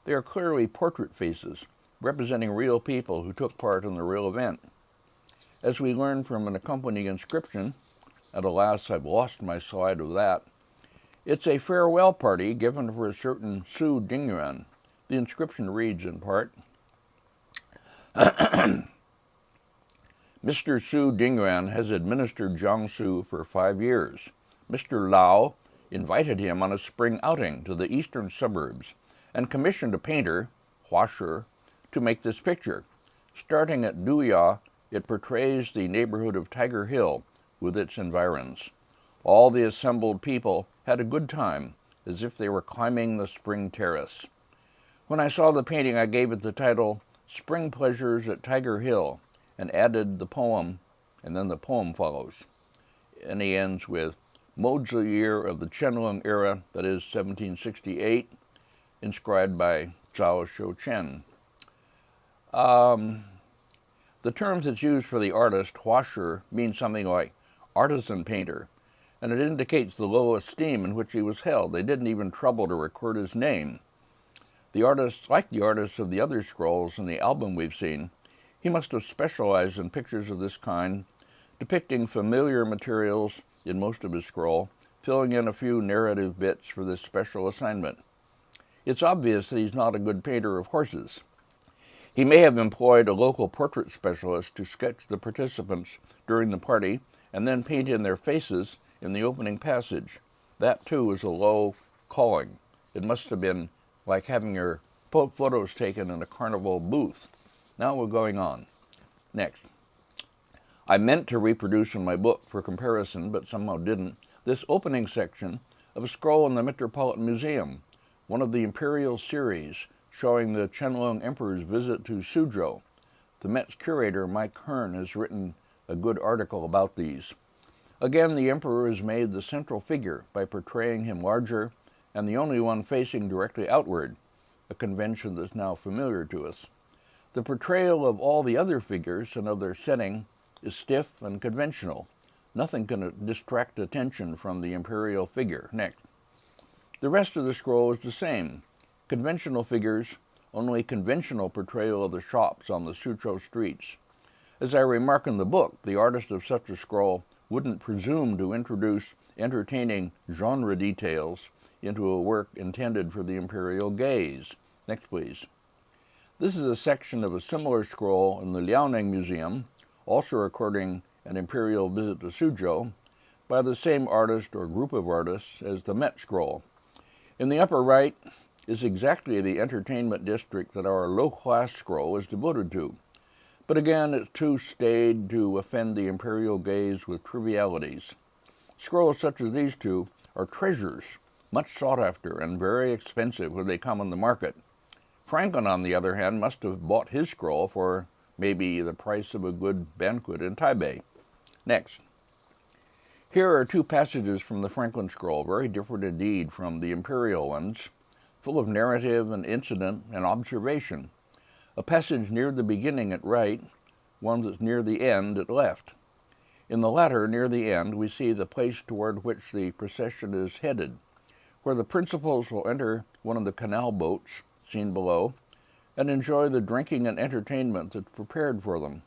They are clearly portrait faces, representing real people who took part in the real event. As we learn from an accompanying inscription, and alas, I've lost my slide of that, it's a farewell party given for a certain Su Dingyuan. The inscription reads in part, Mr. Su Dingyuan has administered Jiangsu for 5 years. Mr. Lao invited him on a spring outing to the eastern suburbs and commissioned a painter, Hua Shi, to make this picture. Starting at Duya, it portrays the neighborhood of Tiger Hill with its environs. All the assembled people had a good time, as if they were climbing the spring terrace. When I saw the painting, I gave it the title, Spring Pleasures at Tiger Hill, and added the poem, and then the poem follows. And he ends with, Modes of the year of the Qianlong era, that is 1768, inscribed by Zhao Shouchen. The terms that's used for the artist, Hua Shi, means something like artisan painter, and it indicates the low esteem in which he was held. They didn't even trouble to record his name. The artist, like the artists of the other scrolls in the album we've seen, he must have specialized in pictures of this kind, depicting familiar materials in most of his scroll, filling in a few narrative bits for this special assignment. It's obvious that he's not a good painter of horses. He may have employed a local portrait specialist to sketch the participants during the party and then paint in their faces in the opening passage. That, too, is a low calling. It must have been like having your photos taken in a carnival booth. Now we're going on. Next. I meant to reproduce in my book for comparison, but somehow didn't, this opening section of a scroll in the Metropolitan Museum, one of the imperial series showing the Qianlong Emperor's visit to Suzhou. The Met's curator, Mike Hearn, has written a good article about these. Again, the emperor is made the central figure by portraying him larger and the only one facing directly outward, a convention that's now familiar to us. The portrayal of all the other figures and of their setting is stiff and conventional. Nothing can distract attention from the imperial figure. Next. The rest of the scroll is the same. Conventional figures, only conventional portrayal of the shops on the Suzhou streets. As I remark in the book, the artist of such a scroll wouldn't presume to introduce entertaining genre details into a work intended for the imperial gaze. Next, please. This is a section of a similar scroll in the Liaoning Museum, also recording an imperial visit to Suzhou, by the same artist or group of artists as the Met scroll. In the upper right is exactly the entertainment district that our low-class scroll is devoted to. But again, it's too staid to offend the imperial gaze with trivialities. Scrolls such as these two are treasures, much sought after and very expensive when they come on the market. Franklin, on the other hand, must have bought his scroll for maybe the price of a good banquet in Taipei. Next. Here are two passages from the Franklin scroll, very different indeed from the imperial ones, full of narrative and incident and observation. A passage near the beginning at right, one that's near the end at left. In the latter, near the end, we see the place toward which the procession is headed, where the principals will enter one of the canal boats, seen below, and enjoy the drinking and entertainment that's prepared for them.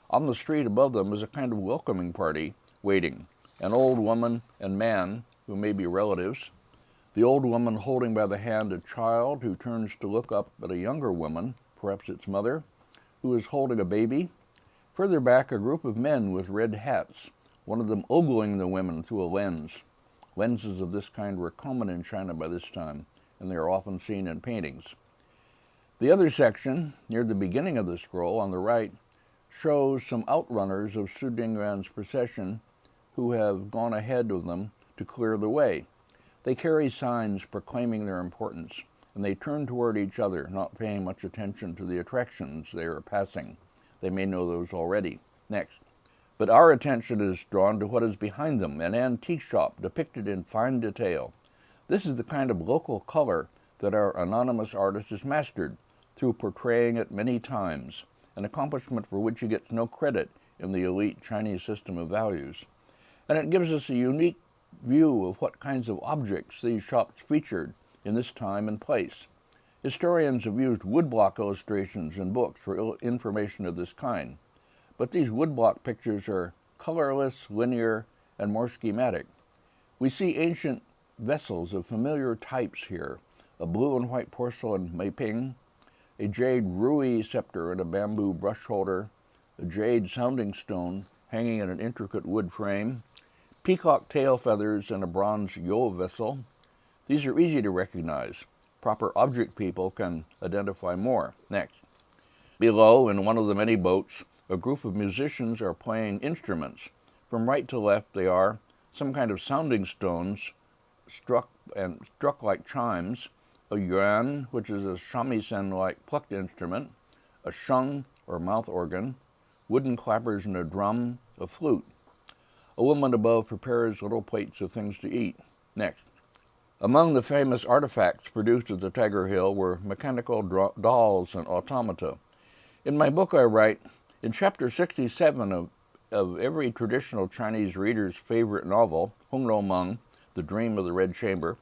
On the street above them is a kind of welcoming party waiting, an old woman and man who may be relatives, the old woman holding by the hand a child who turns to look up at a younger woman, perhaps its mother, who is holding a baby. Further back, a group of men with red hats, one of them ogling the women through a lens. Lenses of this kind were common in China by this time, and they are often seen in paintings. The other section, near the beginning of the scroll on the right, shows some outrunners of Su Dingran's procession who have gone ahead of them to clear the way. They carry signs proclaiming their importance, and they turn toward each other, not paying much attention to the attractions they are passing. They may know those already. Next. But our attention is drawn to what is behind them, an antique shop depicted in fine detail. This is the kind of local color that our anonymous artist has mastered through portraying it many times, an accomplishment for which he gets no credit in the elite Chinese system of values. And it gives us a unique view of what kinds of objects these shops featured in this time and place. Historians have used woodblock illustrations in books for information of this kind, but these woodblock pictures are colorless, linear, and more schematic. We see ancient vessels of familiar types here, a blue and white porcelain Meiping, a jade rui scepter and a bamboo brush holder, a jade sounding stone hanging in an intricate wood frame, peacock tail feathers and a bronze yo vessel. These are easy to recognize. Proper object people can identify more. Next. Below, in one of the many boats, a group of musicians are playing instruments. From right to left, they are some kind of sounding stones struck like chimes, a yuan, which is a shamisen-like plucked instrument, a sheng, or mouth organ, wooden clappers and a drum, a flute. A woman above prepares little plates of things to eat. Next. Among the famous artifacts produced at the Tiger Hill were mechanical dolls and automata. In my book I write, in chapter 67 of every traditional Chinese reader's favorite novel, Hong Lo Meng, The Dream of the Red Chamber,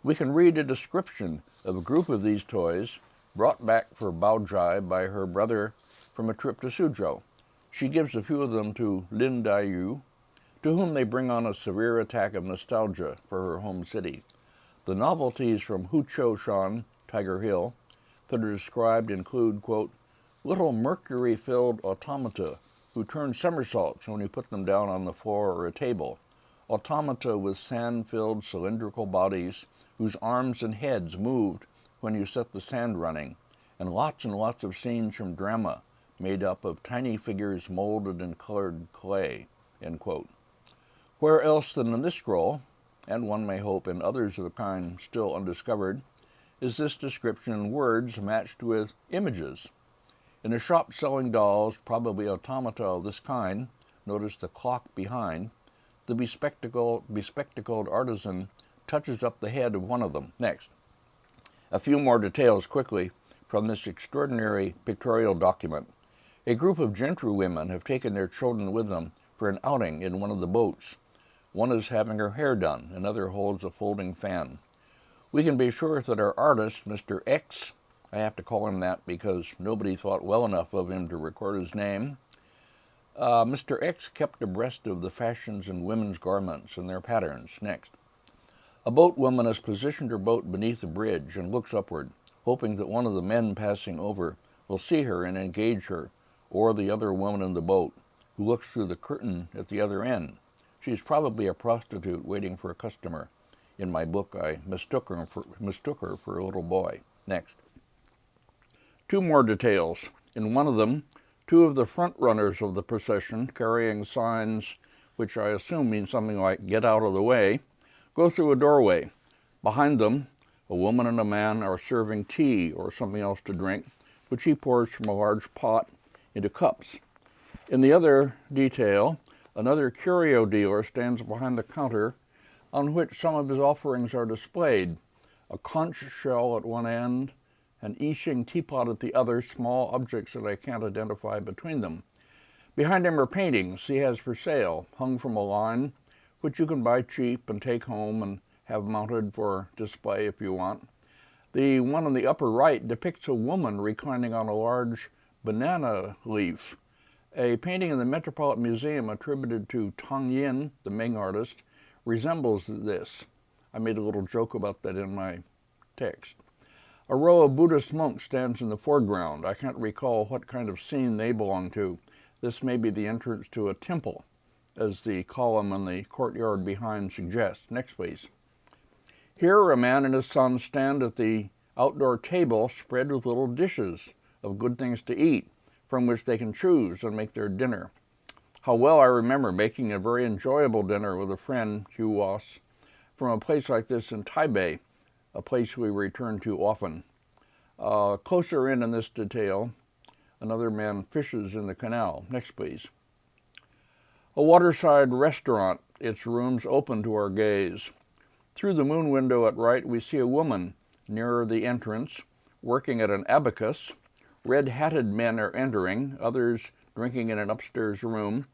we can read a description of a group of these toys brought back for Baozhai by her brother from a trip to Suzhou. She gives a few of them to Lin Daiyu, to whom they bring on a severe attack of nostalgia for her home city. The novelties from Huqiushan, Tiger Hill, that are described include, quote, little mercury-filled automata who turn somersaults when you put them down on the floor or a table, automata with sand-filled cylindrical bodies whose arms and heads moved when you set the sand running, and lots of scenes from drama made up of tiny figures molded in colored clay, end quote. Where else than in this scroll, and one may hope in others of the kind still undiscovered, is this description in words matched with images. In a shop selling dolls, probably automata of this kind, notice the clock behind, the bespectacled artisan touches up the head of one of them. Next. A few more details quickly from this extraordinary pictorial document. A group of gentlewomen have taken their children with them for an outing in one of the boats. One is having her hair done, another holds a folding fan. We can be sure that our artist, Mr. X, I have to call him that because nobody thought well enough of him to record his name, Mr. X kept abreast of the fashions in women's garments and their patterns. Next. A boatwoman has positioned her boat beneath a bridge and looks upward, hoping that one of the men passing over will see her and engage her, or the other woman in the boat, who looks through the curtain at the other end. She is probably a prostitute waiting for a customer. In my book, I mistook her for a little boy. Next. Two more details. In one of them, two of the front runners of the procession, carrying signs which I assume mean something like, get out of the way, go through a doorway. Behind them, a woman and a man are serving tea or something else to drink, which he pours from a large pot into cups. In the other detail, another curio dealer stands behind the counter on which some of his offerings are displayed. A conch shell at one end, an I Ching teapot at the other, small objects that I can't identify between them. Behind him are paintings he has for sale, hung from a line, which you can buy cheap and take home and have mounted for display if you want. The one on the upper right depicts a woman reclining on a large banana leaf, A painting in the Metropolitan Museum attributed to Tang Yin, the Ming artist, resembles this. I made a little joke about that in my text. A row of Buddhist monks stands in the foreground. I can't recall what kind of scene they belong to. This may be the entrance to a temple, as the column in the courtyard behind suggests. Next, please. Here, a man and his son stand at the outdoor table spread with little dishes of good things to eat, from which they can choose and make their dinner. How well I remember making a very enjoyable dinner with a friend, Hugh Wass, from a place like this in Taipei, a place we return to often. Closer in this detail, another man fishes in the canal. Next, please. A waterside restaurant, its rooms open to our gaze. Through the moon window at right, we see a woman nearer the entrance, working at an abacus. Red-hatted men are entering, others drinking in an upstairs room.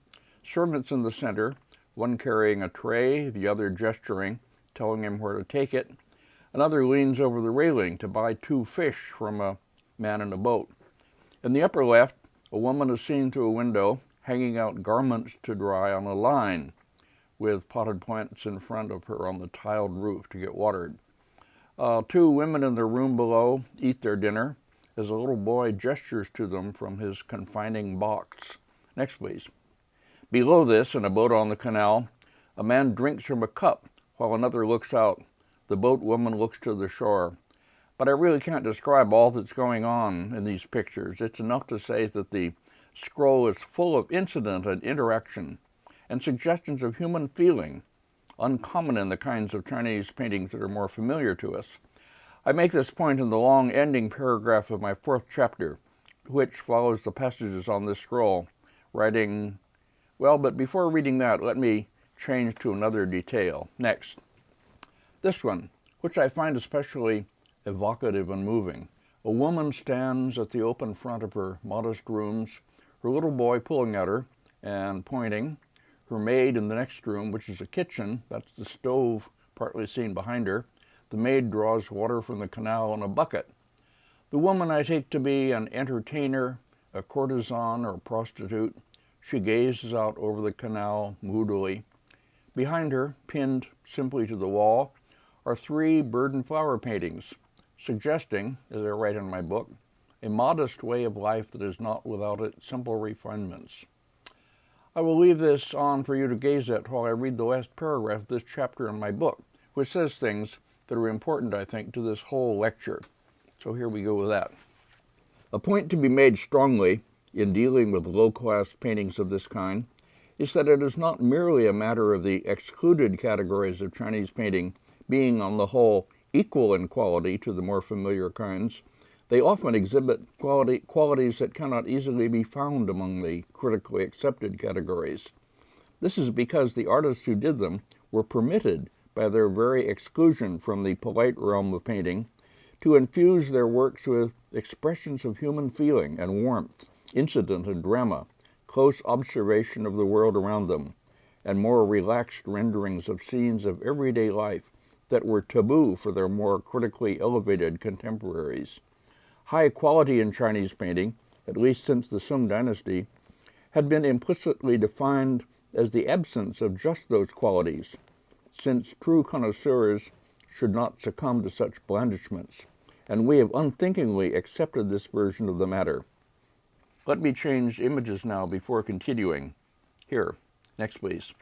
Servants in the center, one carrying a tray, the other gesturing, telling him where to take it. Another leans over the railing to buy 2 fish from a man in a boat. In the upper left, a woman is seen through a window, hanging out garments to dry on a line, with potted plants in front of her on the tiled roof to get watered. 2 women in the room below eat their dinner as a little boy gestures to them from his confining box. Next, please. Below this, in a boat on the canal, a man drinks from a cup while another looks out. The boat woman looks to the shore. But I really can't describe all that's going on in these pictures. It's enough to say that the scroll is full of incident and interaction and suggestions of human feeling, uncommon in the kinds of Chinese paintings that are more familiar to us. I make this point in the long ending paragraph of my 4th chapter, which follows the passages on this scroll, writing, well, but before reading that, let me change to another detail. Next. This one, which I find especially evocative and moving. A woman stands at the open front of her modest rooms, her little boy pulling at her and pointing. Her maid in the next room, which is a kitchen, that's the stove partly seen behind her. The maid draws water from the canal in a bucket. The woman I take to be an entertainer, a courtesan or prostitute. She gazes out over the canal moodily. Behind her, pinned simply to the wall, are 3 bird and flower paintings, suggesting, as I write in my book, a modest way of life that is not without its simple refinements. I will leave this on for you to gaze at while I read the last paragraph of this chapter in my book, which says things that are important, I think, to this whole lecture. So here we go with that. A point to be made strongly in dealing with low-class paintings of this kind is that it is not merely a matter of the excluded categories of Chinese painting being, on the whole, equal in quality to the more familiar kinds. They often exhibit qualities that cannot easily be found among the critically accepted categories. This is because the artists who did them were permitted, by their very exclusion from the polite realm of painting, to infuse their works with expressions of human feeling and warmth, incident and drama, close observation of the world around them, and more relaxed renderings of scenes of everyday life that were taboo for their more critically elevated contemporaries. High quality in Chinese painting, at least since the Sung Dynasty, had been implicitly defined as the absence of just those qualities, since true connoisseurs should not succumb to such blandishments, and we have unthinkingly accepted this version of the matter. Let me change images now before continuing. Here, next please.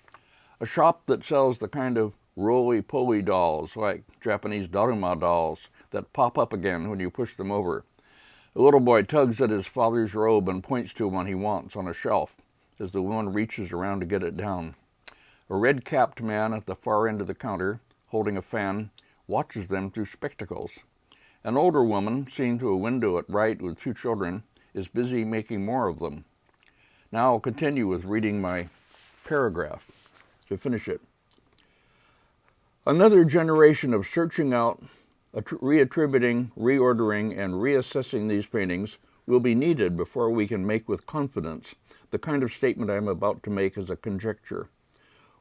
A shop that sells the kind of roly-poly dolls, like Japanese Daruma dolls, that pop up again when you push them over. The little boy tugs at his father's robe and points to one he wants on a shelf as the woman reaches around to get it down. A red-capped man at the far end of the counter, holding a fan, watches them through spectacles. An older woman, seen through a window at right with 2 children, is busy making more of them. Now I'll continue with reading my paragraph to finish it. Another generation of searching out, reattributing, reordering, and reassessing these paintings will be needed before we can make with confidence the kind of statement I am about to make as a conjecture.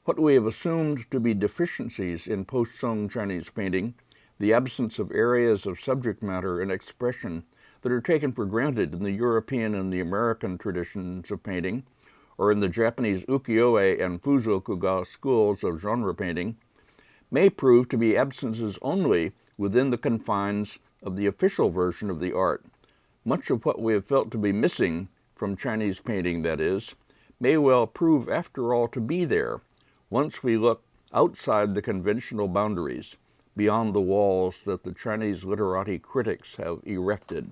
What we have assumed to be deficiencies in post-Sung Chinese painting, the absence of areas of subject matter and expression that are taken for granted in the European and the American traditions of painting, or in the Japanese ukiyo-e and fuzokuga schools of genre painting, may prove to be absences only within the confines of the official version of the art. Much of what we have felt to be missing from Chinese painting, that is, may well prove after all to be there once we look outside the conventional boundaries, beyond the walls that the Chinese literati critics have erected.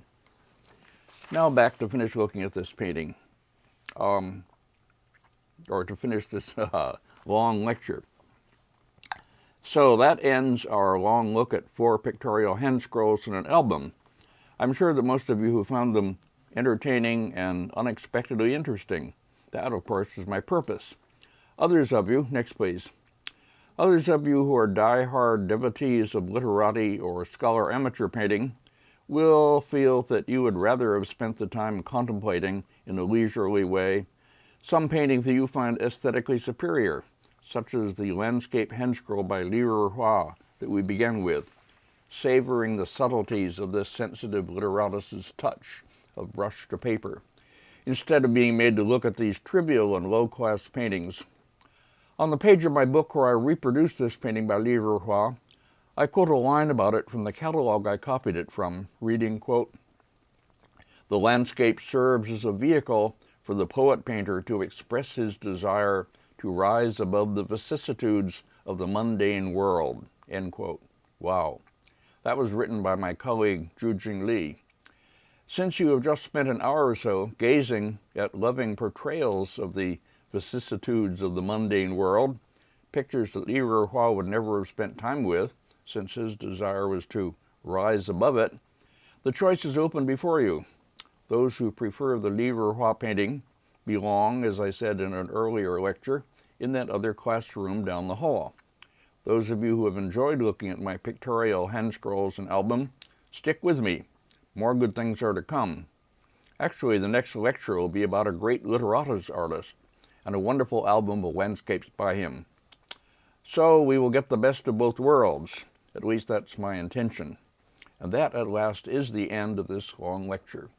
Now back to finish looking at this painting, or to finish this long lecture. So that ends our long look at 4 pictorial hand scrolls in an album. I'm sure that most of you who found them entertaining and unexpectedly interesting. That, of course, is my purpose. Others of you, next please. Others of you who are die-hard devotees of literati or scholar amateur painting will feel that you would rather have spent the time contemplating, in a leisurely way, some painting that you find aesthetically superior, such as the landscape handscroll by Hua that we began with, savoring the subtleties of this sensitive literatus's touch of brush to paper, instead of being made to look at these trivial and low-class paintings. On the page of my book where I reproduce this painting by Hua, I quote a line about it from the catalog I copied it from, reading, quote, "The landscape serves as a vehicle for the poet-painter to express his desire to rise above the vicissitudes of the mundane world," end quote. Wow. That was written by my colleague, Jujing Li. Since you have just spent an hour or so gazing at loving portrayals of the vicissitudes of the mundane world, pictures that Hua would never have spent time with, since his desire was to rise above it, the choice is open before you. Those who prefer the Hua painting belong, as I said in an earlier lecture, in that other classroom down the hall. Those of you who have enjoyed looking at my pictorial hand scrolls and album, stick with me. More good things are to come. Actually, the next lecture will be about a great literatus artist and a wonderful album of landscapes by him. So we will get the best of both worlds. At least that's my intention. And that, at last, is the end of this long lecture.